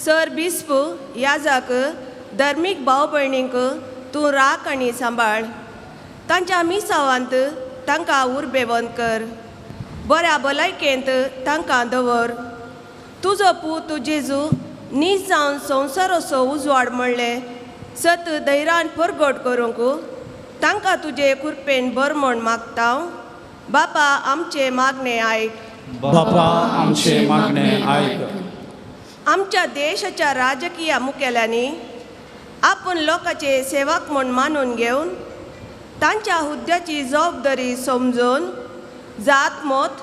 सर बिस्प याजक धर्मीक भाव भयणींक तूं राख आनी सांबाळ. तांच्या मिसावांत तांकां उर्बेवंत कर. बऱ्या भलायकेंत तांकां दवर. तुजो पूत जेजू नीज जावन संवसाराचो उजवाड म्हणले सत धैर्यान परगट करूंक तांकां तुजे कृपेन बर म्हण मागता. बापा आमचे मागणे आयक. बापा आमचे मागणे आयक. आमच्या देशाच्या राजकीय मुखेल्यांनी आपण लोकांचे सेवक म्हूण मानून घेवन तांच्या हुद्द्याची जबाबदारी समजून जात मत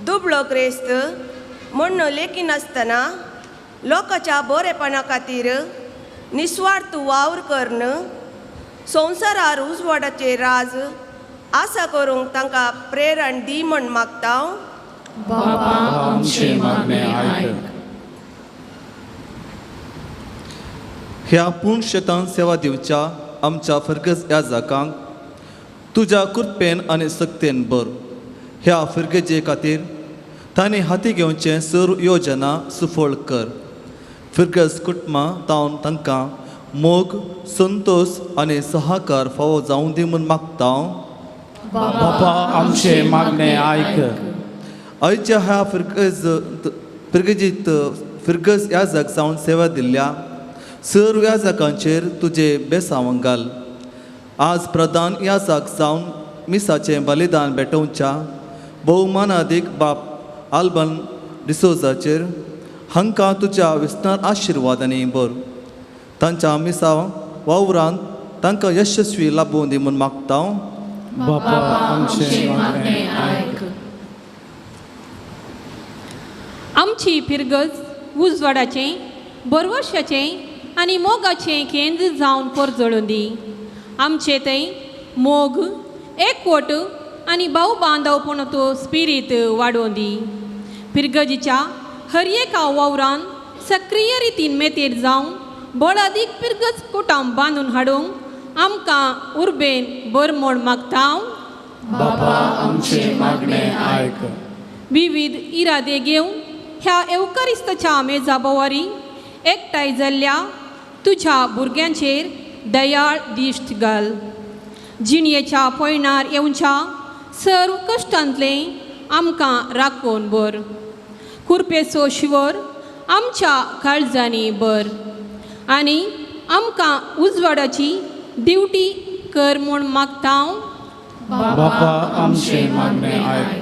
दुबळो क्रेस्त म्हण लेखी नासतना लोकांच्या बरेपणा खातीर निस्वार्थ वावर करून संवसारार उजवाडाचे राज आसा करूंक तांकां प्रेरण दी म्हण मागता. बापा आमचे मागणे आयक. ह्या पूर्ण शेतान सेवा दिवच्या आमच्या फर्गस ह्या जाकांक तुज्या कृपेन आनी सक्तेन बर. ह्या फर्गजे खातीर तांणी हाती घेवचे सर योजना सुफळ कर. फर्गस कुटुंबां तावन तांकां मोग संतोष आनी सहकार फावो जावं दी म्हूण मागता. बापा आमचे मागणे आयक. आयच्या ह्या फर्गजीत फर्गस ह्या जाग जावन सेवा दिल्ल्या सर ह्या जाकांचेर तुजे बेसांव घाल. आज प्रधान ह्या जाग जावन मिसाचें बलिदान भेटोवच्या भोवमानादीक बाप आल्बन डिसोजाचेर हांकां तुज्या विस्तार आशिर्वादांनी बर. तांच्या मिसा वावरांत तांकां यशस्वी लाभूं दी म्हूण मागता. बापा आमचे मागणे आयक. आमची फिरगज उजवाडाचें बरवर्शाचें आनी मोगाचें केंद्र जावन परजळून दी. आमचे थंय मोग एकवट आनी भाव बांदवपणाचो स्पिरीत वाडोवन दी. फिरगजीच्या हर एका वावरांत सक्रीय रितीन मेतेर जावन बळ अदीक फिरगज कुटुंब बांदून हाडूंक आमकां उर्बेन बर म्हूण मागता. बापा आमचे मागणे आयक. विविध इरादे घेवन ह्या एवकारिस्ताच्या मेजा बोवारी एकठांय जाल्ल्या तुज्या भुरग्यांचेर दयाळ दिश्ट घाल. जिणयेच्या पयणार येवच्या सर्व कश्टांतले आमकां राखून बर. कुरपेचो शिवर आमच्या काळजांनी बर आनी आमकां उजवाडाची ड्युटी कर म्हूण मागता. बापा आमचे मागणे आयक.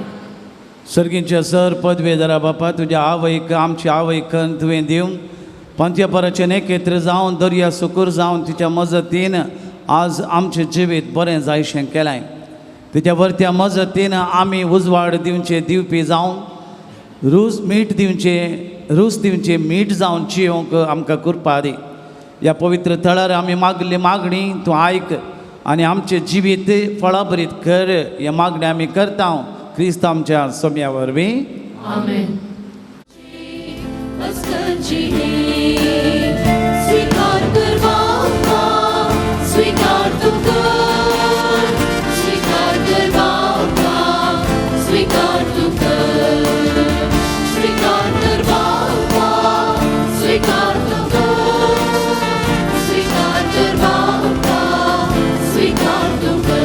सर्गींचे सर पदवेदारा बापा तुज्या आवयक आमची आवयक तुवें दिवं पंथ्यपराचे नेकेत्र जावन दर्या सुकूर जावन तिच्या मजतीन आज आमचें जिवीत बरें जायशें केलां. तिच्या वर्त्या मजतीन आमी उजवाड दिवचे दिवपी जावन रूस दिवचे मीठ जावन जियोंक आमकां कृपा दी. ह्या पवित्र थळार आमी मागली मागणी तूं आयक आनी आमचें जिवीत फळां भरीत कर. हे मागणी आमी करता क्रिस्त आमच्या सोम्या वरवीं. आमेन. स्वीकार कर बापा, स्वीकार तू कर. स्वीकार कर बापा, स्वीकार तू कर. स्वीकार कर बापा, स्वीकार तू कर. स्वीकार कर बापा, स्वीकार तू कर.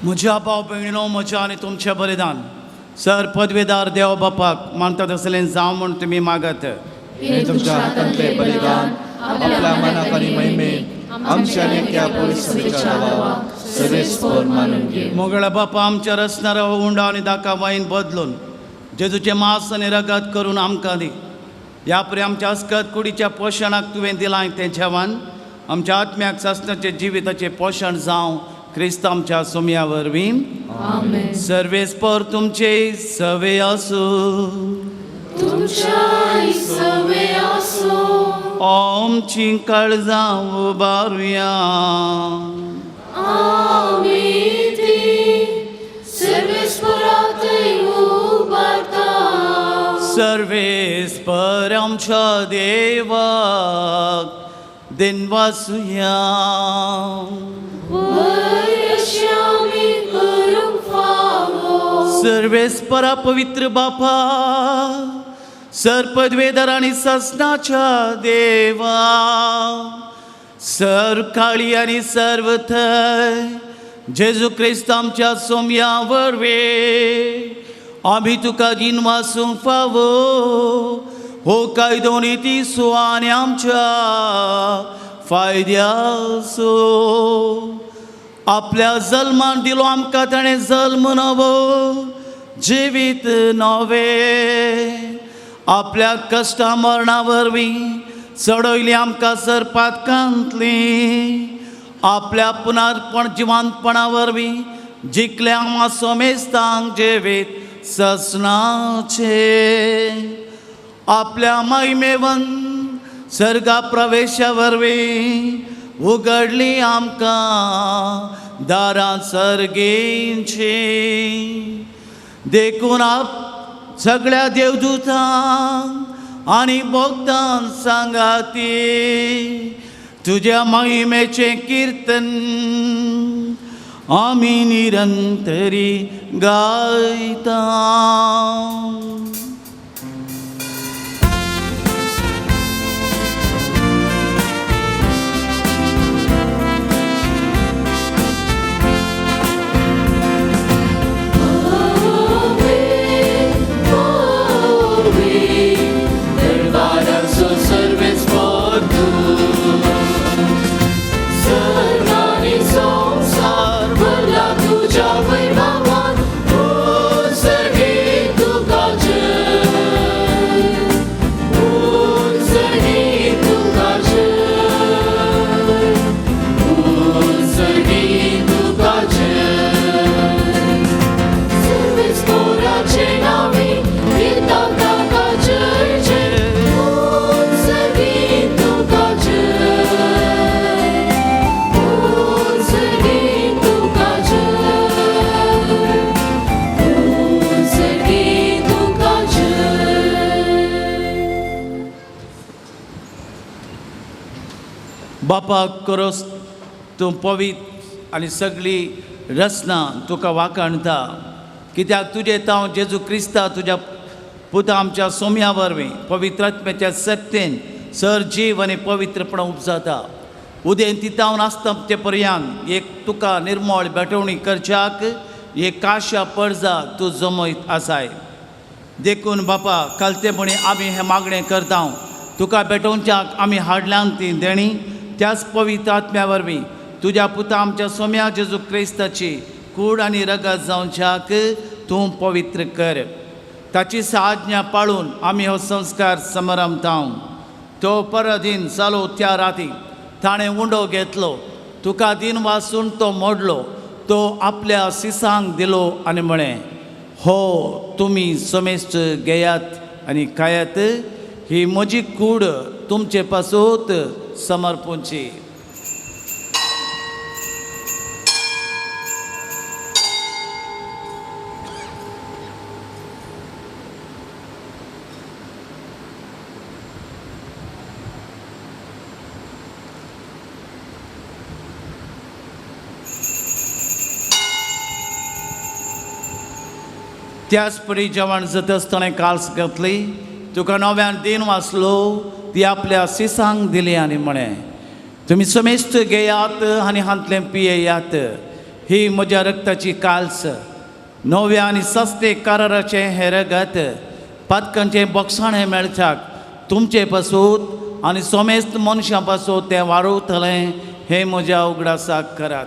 म्हज्या भाव भयणीनो, म्हज्या आनी तुमचें बलिदान सर पदवेदार देव बापाक मानतात असलें जावं म्हूण तुमी मागत. हे तुमच्या हातांतले बलिदान आपल्या मनाक आनी महिमेक आमच्या नेत्या परिस्थितीच्या अभावाक सर्वेस्पर मानून घे. मोगळ्या बापा, आमच्या रचणारा हो उंडा आनी दाका वाईन बदलून जेजूचे मांस आनी रगत करून आमकां दी. ह्या परी आमच्या अस्कत कुडीच्या पोशणाक तुवें दिलां तें जेवण आमच्या आत्म्याक ससनाचे जिविताचें पोशण जावं क्रिस्त आमच्या सोम्या वरवीं. आमेन. सर्वेस्पर तुमचे सवे आसूं. तुमच्या सवे आसो. आमची काळजां उबारुया. आमी ती सर्वेस्परांतय उबारता. सर्वेस्पर आमच्या देवाक दिनवासुया. वैश्यामी करूंक फावो. सर्वेस्परा पवित्र बापा, सर पदवेदार आनी ससनाच्या देवा, सर काळी आनी सर्व थंय जेजू क्रिस्त आमच्या सोम्या वरवीं आमी तुका दिन वासूंक फावो. हो कायदो निती सो आनी आमच्या फायद्याचो. आपल्या जल्मान दिलो आमकां ताणें जल्म नवो, जिवीत नवे. आपल्या कश्टा मरणा वरवीं चडयली आमकां सरपातकांतली. आपल्या पुनर्पण जिवंतपणा वरवीं जिखले आम्हा सोमेस्तांक जिवीत ससनाचे. आपल्या महिमेवन सर्गा प्रवेशा वरवीं उगडली आमकां दारां सर्गेंची. देखून सगळ्या देवदूतांक आनी भक्तांक सांगाती तुज्या महिमेचें कीर्तन आमी निरंतरी गायता. बापाक करोस तूं पवित्र आनी सगळी रचना तुका वाखाणता. कित्याक तुजे तांव जेजू क्रिस्ता तुज्या पुता आमच्या सोम्या वरवीं पवित्र आत्म्याच्या सत्तेन सर जीव आनी पवित्रपण उपजाता. उदें तितावन आसता ते पर्यंत एक तुका निर्मळ भेटवणी करच्याक एक काशा पडजा तूं जमयत आसाय. देखून बापा कालतेपणी आमी हें मागणें करता. तुका भेटोवच्याक आमी हाडल्यान ती देणी त्याच पवित्र आत्म्या वरवीं तुज्या पुता आमच्या सोम्या जेजू क्रिस्ताची कूड आनी रगत जावच्याक तूं पवित्र कर. ताची आज्ञा पाळून आमी हो संस्कार समारंभताव. तो परदीन जालो त्या राती ताणें उंडो घेतलो, तुका दिन वासून तो मोडलो, तो आपल्या सिसांक दिलो आनी म्हळें, हो तुमी समेस्त घेयात आनी खायात. ही म्हजी कूड तुमचे पासोत समर्पूंची. त्याच परी जेवण जाता आसतना काल्स घातली, तुका नव्यान दिन वाचलो, ती आपल्या सिसांक दिली आनी म्हळें, तुमी समेस्त घेयात आनी हांतलें पियेयात. ही म्हज्या रक्ताची काल्स नवे आनी सस्ते कराराचे हे रगत पातकांचे बोगसाणें मेळच्याक तुमचे पासून आनी सोमेस्त मनशां पासून तें वाडवतलें हे म्हज्या उगडासाक करात.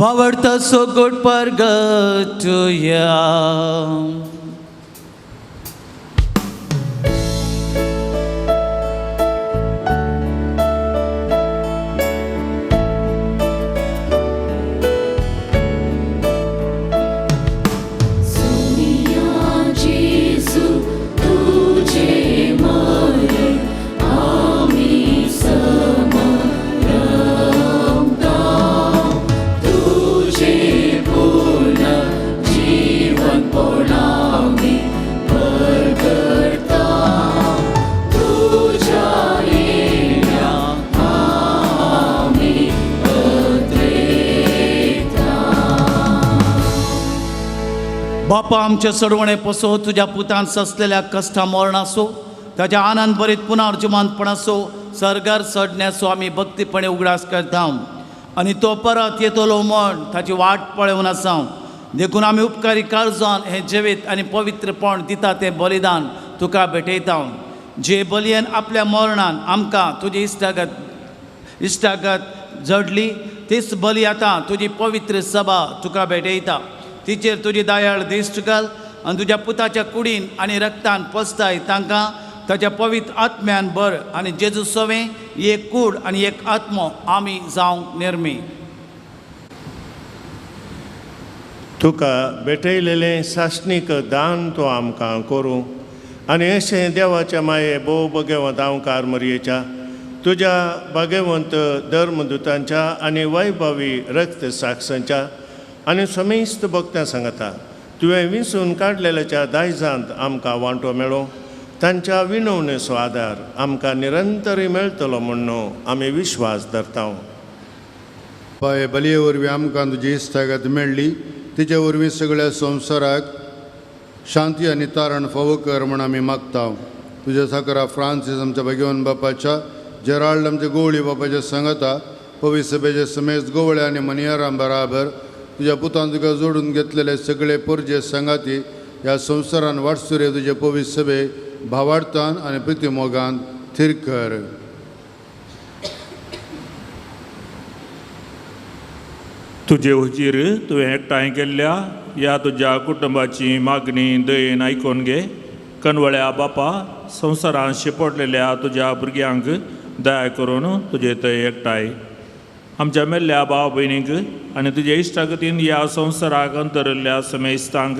Bavarta so good Pargatuya. बापा आमचे सडवणे पसो तुझ्या पुतान ससलेल्या कष्टा मरणासो ताच्या आनंद बरीत पुनर्जुमानपणासो सरगार चडण्याचो आमी भक्तीपणे उगडास करता आनी तो परत येतलो म्हण ताची वाट पळोवन आसा. देखून आमी उपकारी काळजान हे जिवीत आनी पवित्रपण दिता तें बलिदान तुका भेटयता. जे बलयेन आपल्या मरणान आमकां तुजी इश्टागत जडली तीच बली आतां तुजी पवित्र सभा तुका भेटयता. तिचेर तुजी दयाळ दिश्ट घाल आनी तुज्या पुताच्या कुडीन आनी रक्तान पसताय तांकां ताच्या पवित्र आत्म्यान भर आनी जेजू सवें एक कूड आनी एक आत्मो आमी जावंक निर्मी. तुका भेटयलेलें सासणीक दान तो आमकां करूं आनी अशें देवाच्या माये भोव भगवंत हांवकार मरयेच्या तुज्या भाग्यवंत धर्मदुतांच्या आनी वैभवी रक्त साक्षांच्या आनी समेस्त भक्तां सांगता तुवें विंसून काडलेल्याच्या दायजांत आमकां वांटो मेळो तांच्या विनवणेचो आदार आमकां निरंतरी मेळटलो म्हणून आमी विश्वास धरता. पाय बलये वरवीं आमकां तुजी इश्टागत मेळ्ळी तिचे वरवीं सगळ्या संवसाराक शांती आनी तारण फावो कर म्हूण आमी मागता. तुज्या साकरा फ्रांसीस आमच्या भगवान बापाच्या जेराल्ड आमच्या गोवळी बापाच्या सांगता पवित्र सभेचे समेस्त गोवळे आनी मनियारां बराबर तुज्या पुतान तुका जोडून घेतलेले सगळे परजे सांगाती ह्या संवसारान वाटसुरे तुजे पवित्र सभे भावार्थान आनी प्रितीमोगान थीर कर. तुजे हुजीर तुवें एकठांय केल्ल्या ह्या तुज्या कुटुंबाची मागणी दयेन आयकून घे. कनवळ्या बापा संवसारांत शिपडलेल्या तुज्या भुरग्यांक दया करून तुजे थंय एकठांय आमच्या मेल्ल्या भाव भयणीक आनी तुज्या इश्टागतीन ह्या संवसाराक अंतरल्ल्या समेस्तांक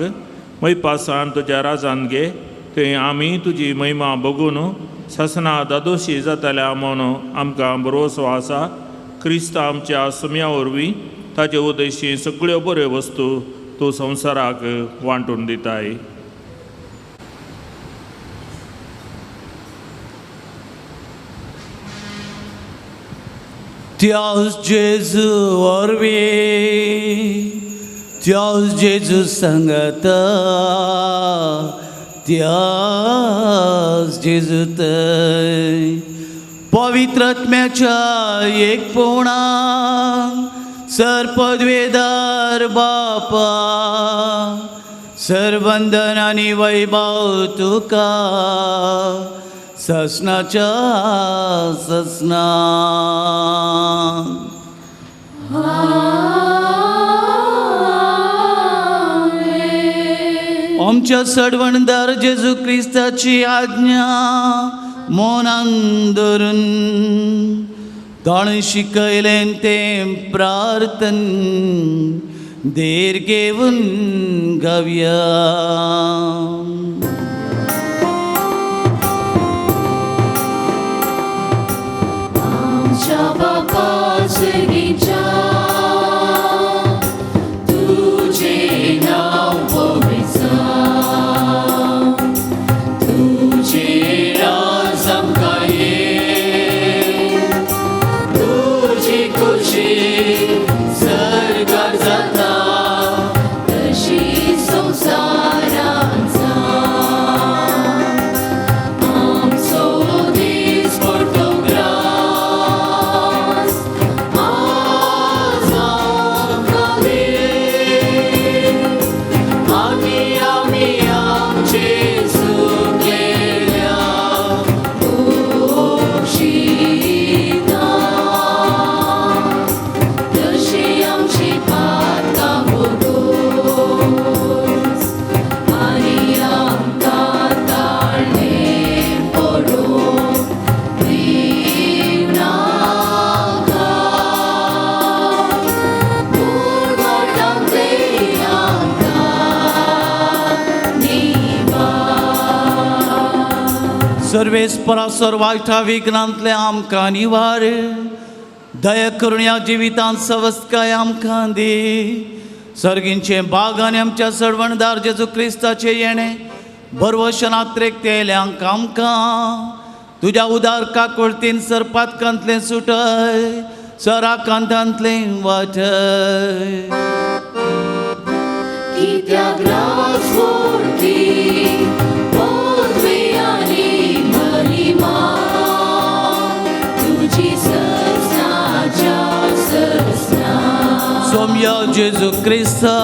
मैपासान तुज्या राजान घे. थंय आमी तुजी महिमा बघून ससना दादोशी जाताल्या म्हूण आमकां भरवसो आसा. क्रिस्त आमच्या सम्या वरवीं ताचे उद्देशी सगळ्यो बऱ्यो वस्तू तूं संवसाराक वांटून दिताय. त्याच जेजू वरवीं त्याच जेजू सांगता त्याच जेजू थंय पवित्र आत्म्याच्या एकपणान सरपदवेदार बापा सरवंदन आनी वैभव तुका ससनाच्या ससना. आमच्या सडवणदार जेजू क्रिस्ताची आज्ञा मोनान धरून ताणें शिकयलें तें प्रार्थन देर घेवन गावया. आमच्या बापाचे गिजा तुझे नाव पवित्र तुझे राज आमकां ये सर्वेस्परा सर्वायठा विघ्नांतले आमकां निवार दया करून या जिवितांत सवस्काय आमकां दी सर्गींचे बाग आनी आमच्या सडवणदार जेजू क्रिस्ताचे येणे बरवशनात तेल्यांक आमकां तुज्या उदार काकुळतीन सरपातकांतलें सुटय सराकांतांतलें वाटय कित्याक राजवटी पदवी आनी महिमा तुजी सस्नाच्या सस्ना सोम्या जेजू क्रिस्ता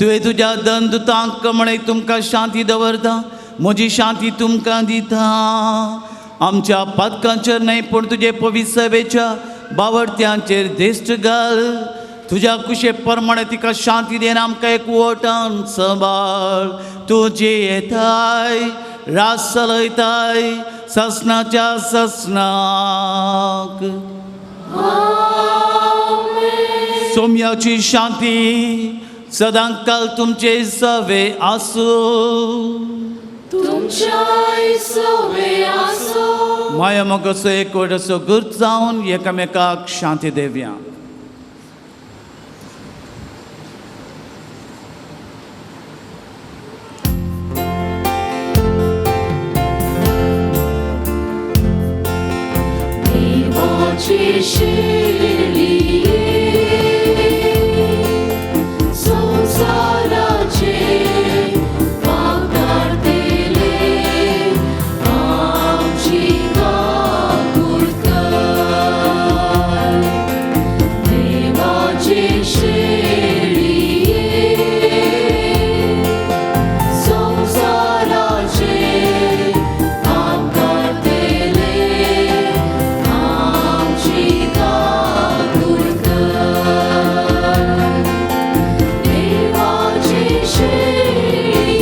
तुवें तुज्या दंदुतांक कमळें तुमकां शांती दवरता म्हजी शांती तुमकां दिता आमच्या पातकांचेर न्हय पूण तुजे पवित्र सभेच्या बावडत्यांचेर दिश्ट घाल तुज्या कुशे प्रमाणे तिका शांती देन आमकां एकवटान सांबाळ तुजी येताय रास चलयताय ससनाच्या ससनाक सोम्याची शांती सदांच काल तुमचे सवे आसूं तुमच्या सवे आसूं माया मोगसो एकवट असो गुर्त जावन एकामेकाक शांती देवया देवाची शिर्डी संसाराचे पाप काढतेले आमची काकूळ कर देवाची शिर्डी संसाराचे पाप काढतेले आमची काकूळ कर देवाची शिर्डी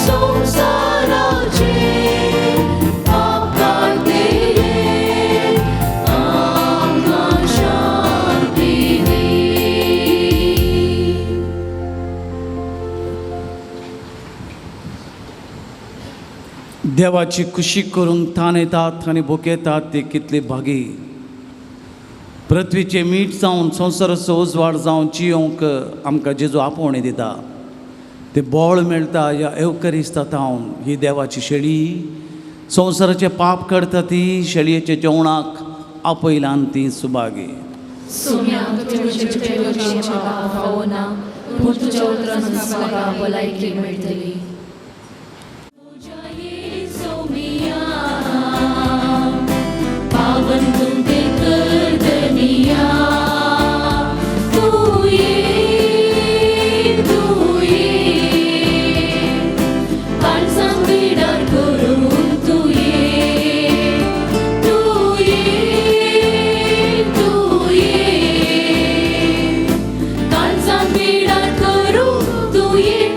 संसाराचे पाप काढतेले आमकां शांती दी देवाची खुशी करूंक थान येतात आनी भुकेतात ती कितली भागी पृथ्वीचे मीठ जावन संवसाराचो उजवाड जावन जियोंक आमकां जेजू आपोवणी दिता ते बोळ मेळटा ह्या एवकरिस्तांतावन ही देवाची शेळी संवसाराचे पाप करता ती शेळयेच्या जेवणाक आपयलान ती सुभागी सोम्या तुझे भावना पूण तुज्या उतरांत म्हाका भलायकी मेळटली पावन तुमते कर्दनिया तू ये काळजांत पिडार करून तू ये काळजांत पिडार करून तू ये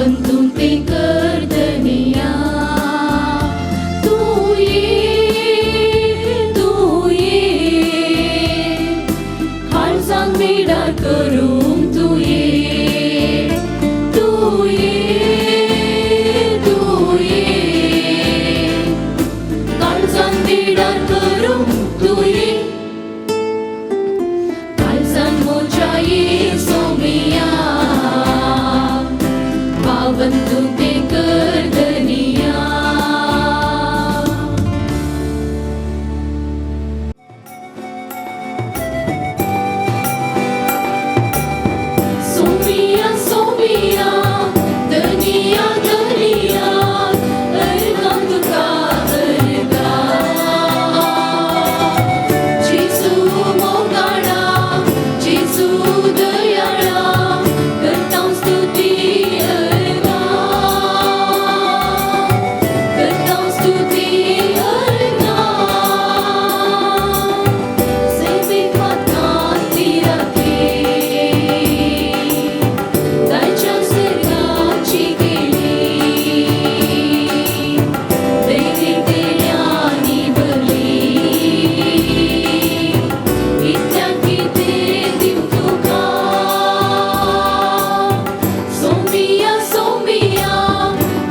भावन तूं ते कर्दनिया तूं ये काळजांक मिडार करूंक तूं ये काळजांक मिडार करूंक तूं ये काळजांत म्हज्या येसोमिया भावन तूं ते कर्दनिया सोमिया सोमिया दनिया दनिया अर्गा तुका अर्गा जेजू मोगाडा जेजू दयाळा करता स्तुती अर्गा करता स्तुती अर्गा सेवेक मातांती राखे ताच्या सर्गाची केली दैनिक देण्यानी भरली इतल्यान कितें दिवं तुका सोमिया सोमिया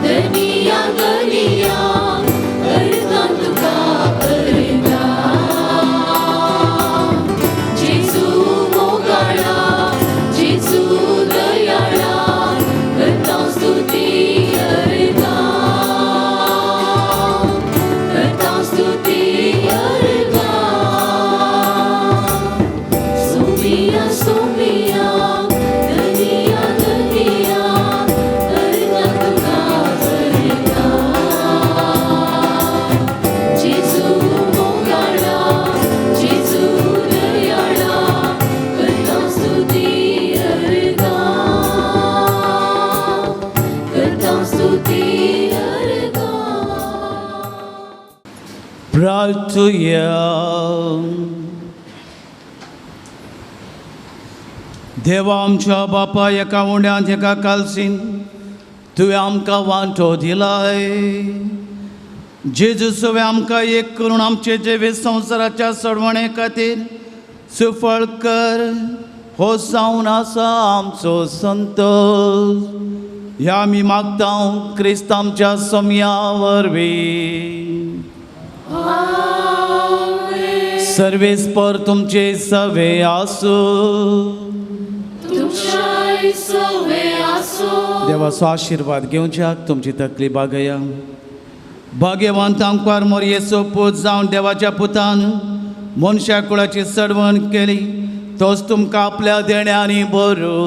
दनिया दनिया अर्गा तुका अर्गा जेजू मोगाडा जेजू दयाळा करता स्तुती अर्गा करता स्तुती अर्गा सोमिया सोमिया दनिया दनिया अर्गा तुका अर्गा जेजू मोगाडा जेजू दयाळा करता स्तुती अर्गा करता स्तुती अर्गा प्रार्थुया देवा आमच्या बापा एका उंड्यात एका कालसीन तुवें आमकां वांटो दिलाय जेजू सवे आमकां एक करून आमचे जिवे संवसाराच्या सडवणे खातीर सुफळ कर हो जावन आसा आमचो संतोष ह्या आमी मागता क्रिस्त आमच्या समया वरवीं सर्वेस्पर तुमचे सवे आसू तुमच्या सवे आसो देवाचो आशिर्वाद घेवच्याक तुमची तकली बागया भाग्यवंतांक मोर येसो पूत जावन देवाच्या पुतान मनशा कुळाची सडवण केली तोच तुमकां आपल्या देण्यांनी भरू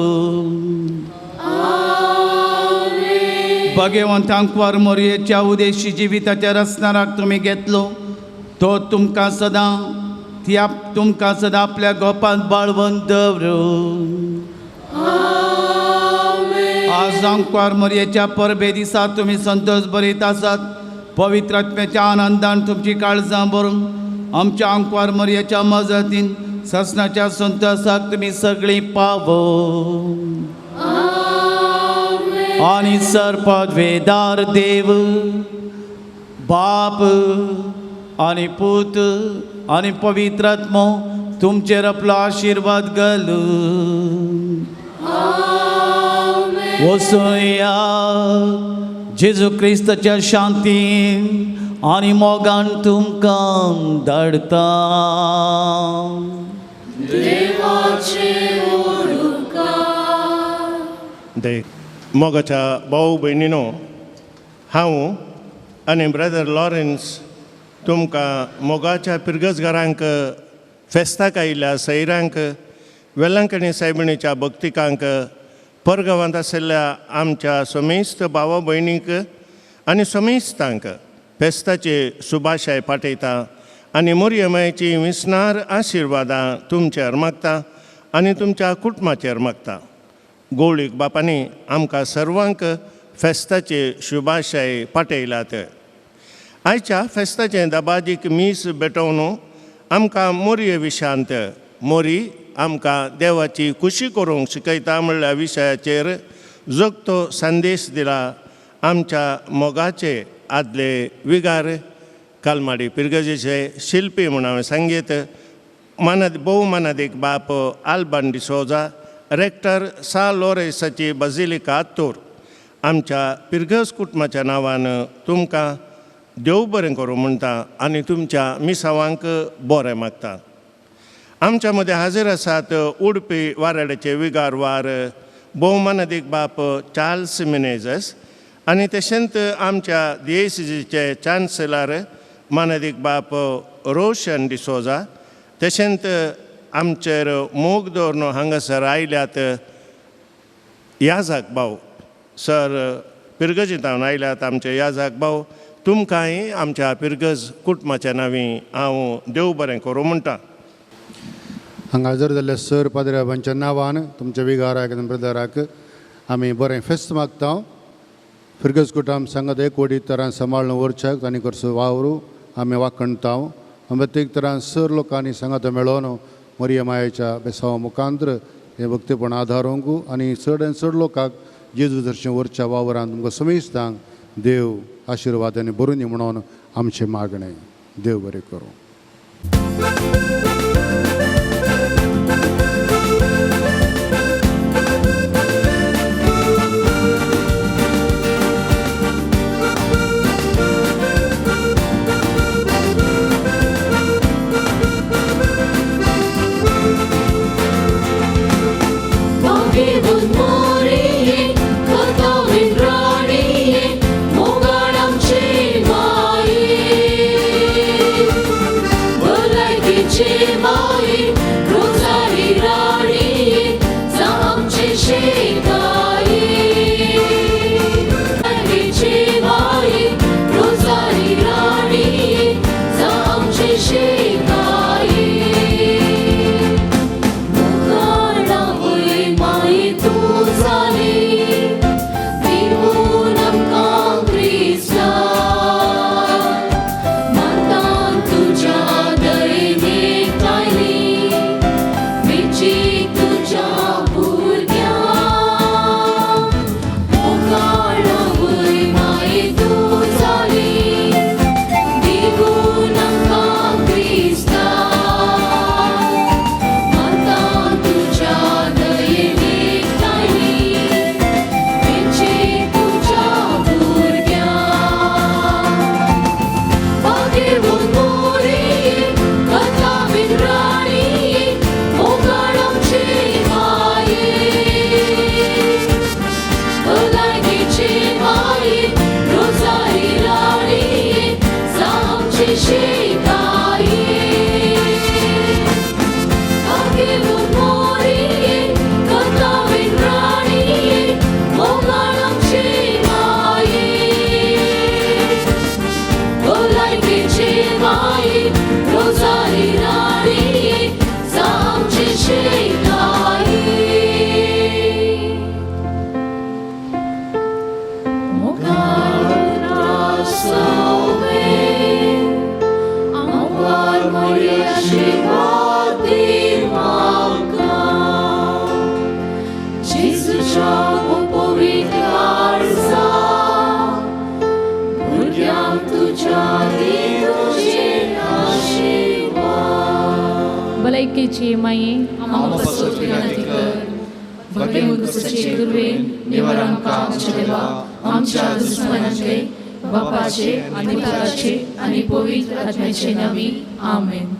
भाग्यवंतांक मोरयेच्या उदेशी जिविताच्या रसनाराक तुमी घेतलो तो तुमकां सदां आपल्या गोपांत बाळवंत दवरू आज अंकवार मोरयेच्या परबे दिसा तुमी संतोष भरीत आसात पवित्र आत्म्याच्या आनंदान तुमची काळजां भरून आमच्या अंकवार मोरयेच्या मजतीन ससनाच्या संतोषाक तुमी सगळीं पावो आणि सर्पद्वेदार देव बाप आणि पूत आणि पवित्र आत्मो तुमचेर आपलो आशिर्वाद घालू वसुया जेजू क्रिस्ताच्या शांतीन आणि मोगान तुमकां धाडता देख मोगाच्या भाऊ भयणीनो हांव आनी ब्रदर लॉरेन्स तुमकां मोगाच्या पिरगसगारांक फेस्ताक आयिल्ल्या सैरांक वेलांकणी सायबिणीच्या भक्तिकांक परगांवांत आशिल्ल्या आमच्या समेस्त भावा भयणींक आनी समेस्तांक फेस्ताची शुभाशय पाठयता आनी मोरयमायेची विस्नार आशिर्वादां तुमचेर मागता आनी तुमच्या कुटुंबाचेर मागता गोवळीक बापांनी आमकां सर्वांक फेस्ताचे शुभाशय पाठयल्यात आयच्या फेस्ताचें दबाजीक मीस भेटोवन आमकां मोरये विशयांत मोरी आमकां देवाची खुशी करूंक शिकयता म्हणल्या विशयाचेर जगतो संदेश दिला आमच्या मोगाचे आदले विगार कालमाडी पिरगजेचे शिल्पी म्हणून हांवें सांगीत भोवमानादीक बाप आल्बान डिसोजा रेक्टर सा लोरेसाची बझिलिका आत्तूर आमच्या पिरगज कुटुंबाच्या नांवान तुमकां देव बरें करूं म्हणटा आनी तुमच्या मिसावांक बरें मागता. आमच्या मदें हाजीर आसात उडपी वाराड्याचे विगारवार भोवमानादीक बाप चार्ल्स मिनेझस आनी तशेंच आमच्या DICCचे चान्सलर मानादीक बाप रोशन डिसोजा तशेंच आमचेर मोग दवरून हांगासर आयल्यात याजाक भाव सर पिरगजींतावन आयल्यात आमचे याजाक भाव तुमकांय आमच्या पिरगज कुटुंबाच्या नांवी हांव देव बरें करूं म्हणटा. हांगा हजर जाल्ल्या सर पाद्र्याबांच्या नांवान तुमच्या विगाराक आनी ब्रदराक आमी बरें फेस्त मागता. फिरगज कुटुंब सांगात एकवटीत तरान सांबाळून व्हरच्याक तांणी करचो वावरू आमी वाखणता. प्रत्येक तरान सर लोकांनी सांगात मेळोवन मरिया मायेच्या बेसांवा मुखांतर हें भक्तीपण आदारूंक आनी चड आनी चड लोकांक जेजू दर्शन व्हरच्या वावरान तुमकां समेस्तांक देव आशिर्वादांनी भरून दी म्हणून आमचें मागणें. देव बरें करूं. भलायकेची माये आम्हा पसोत विनंती कर. भक्ती मुक्तीचे गुरुवे निवार आमकां आमच्या देवा आमच्या दुश्मनांचे बापाचे आणि पुत्राचे आणि पवित्र आत्म्याचे नावी आमेन.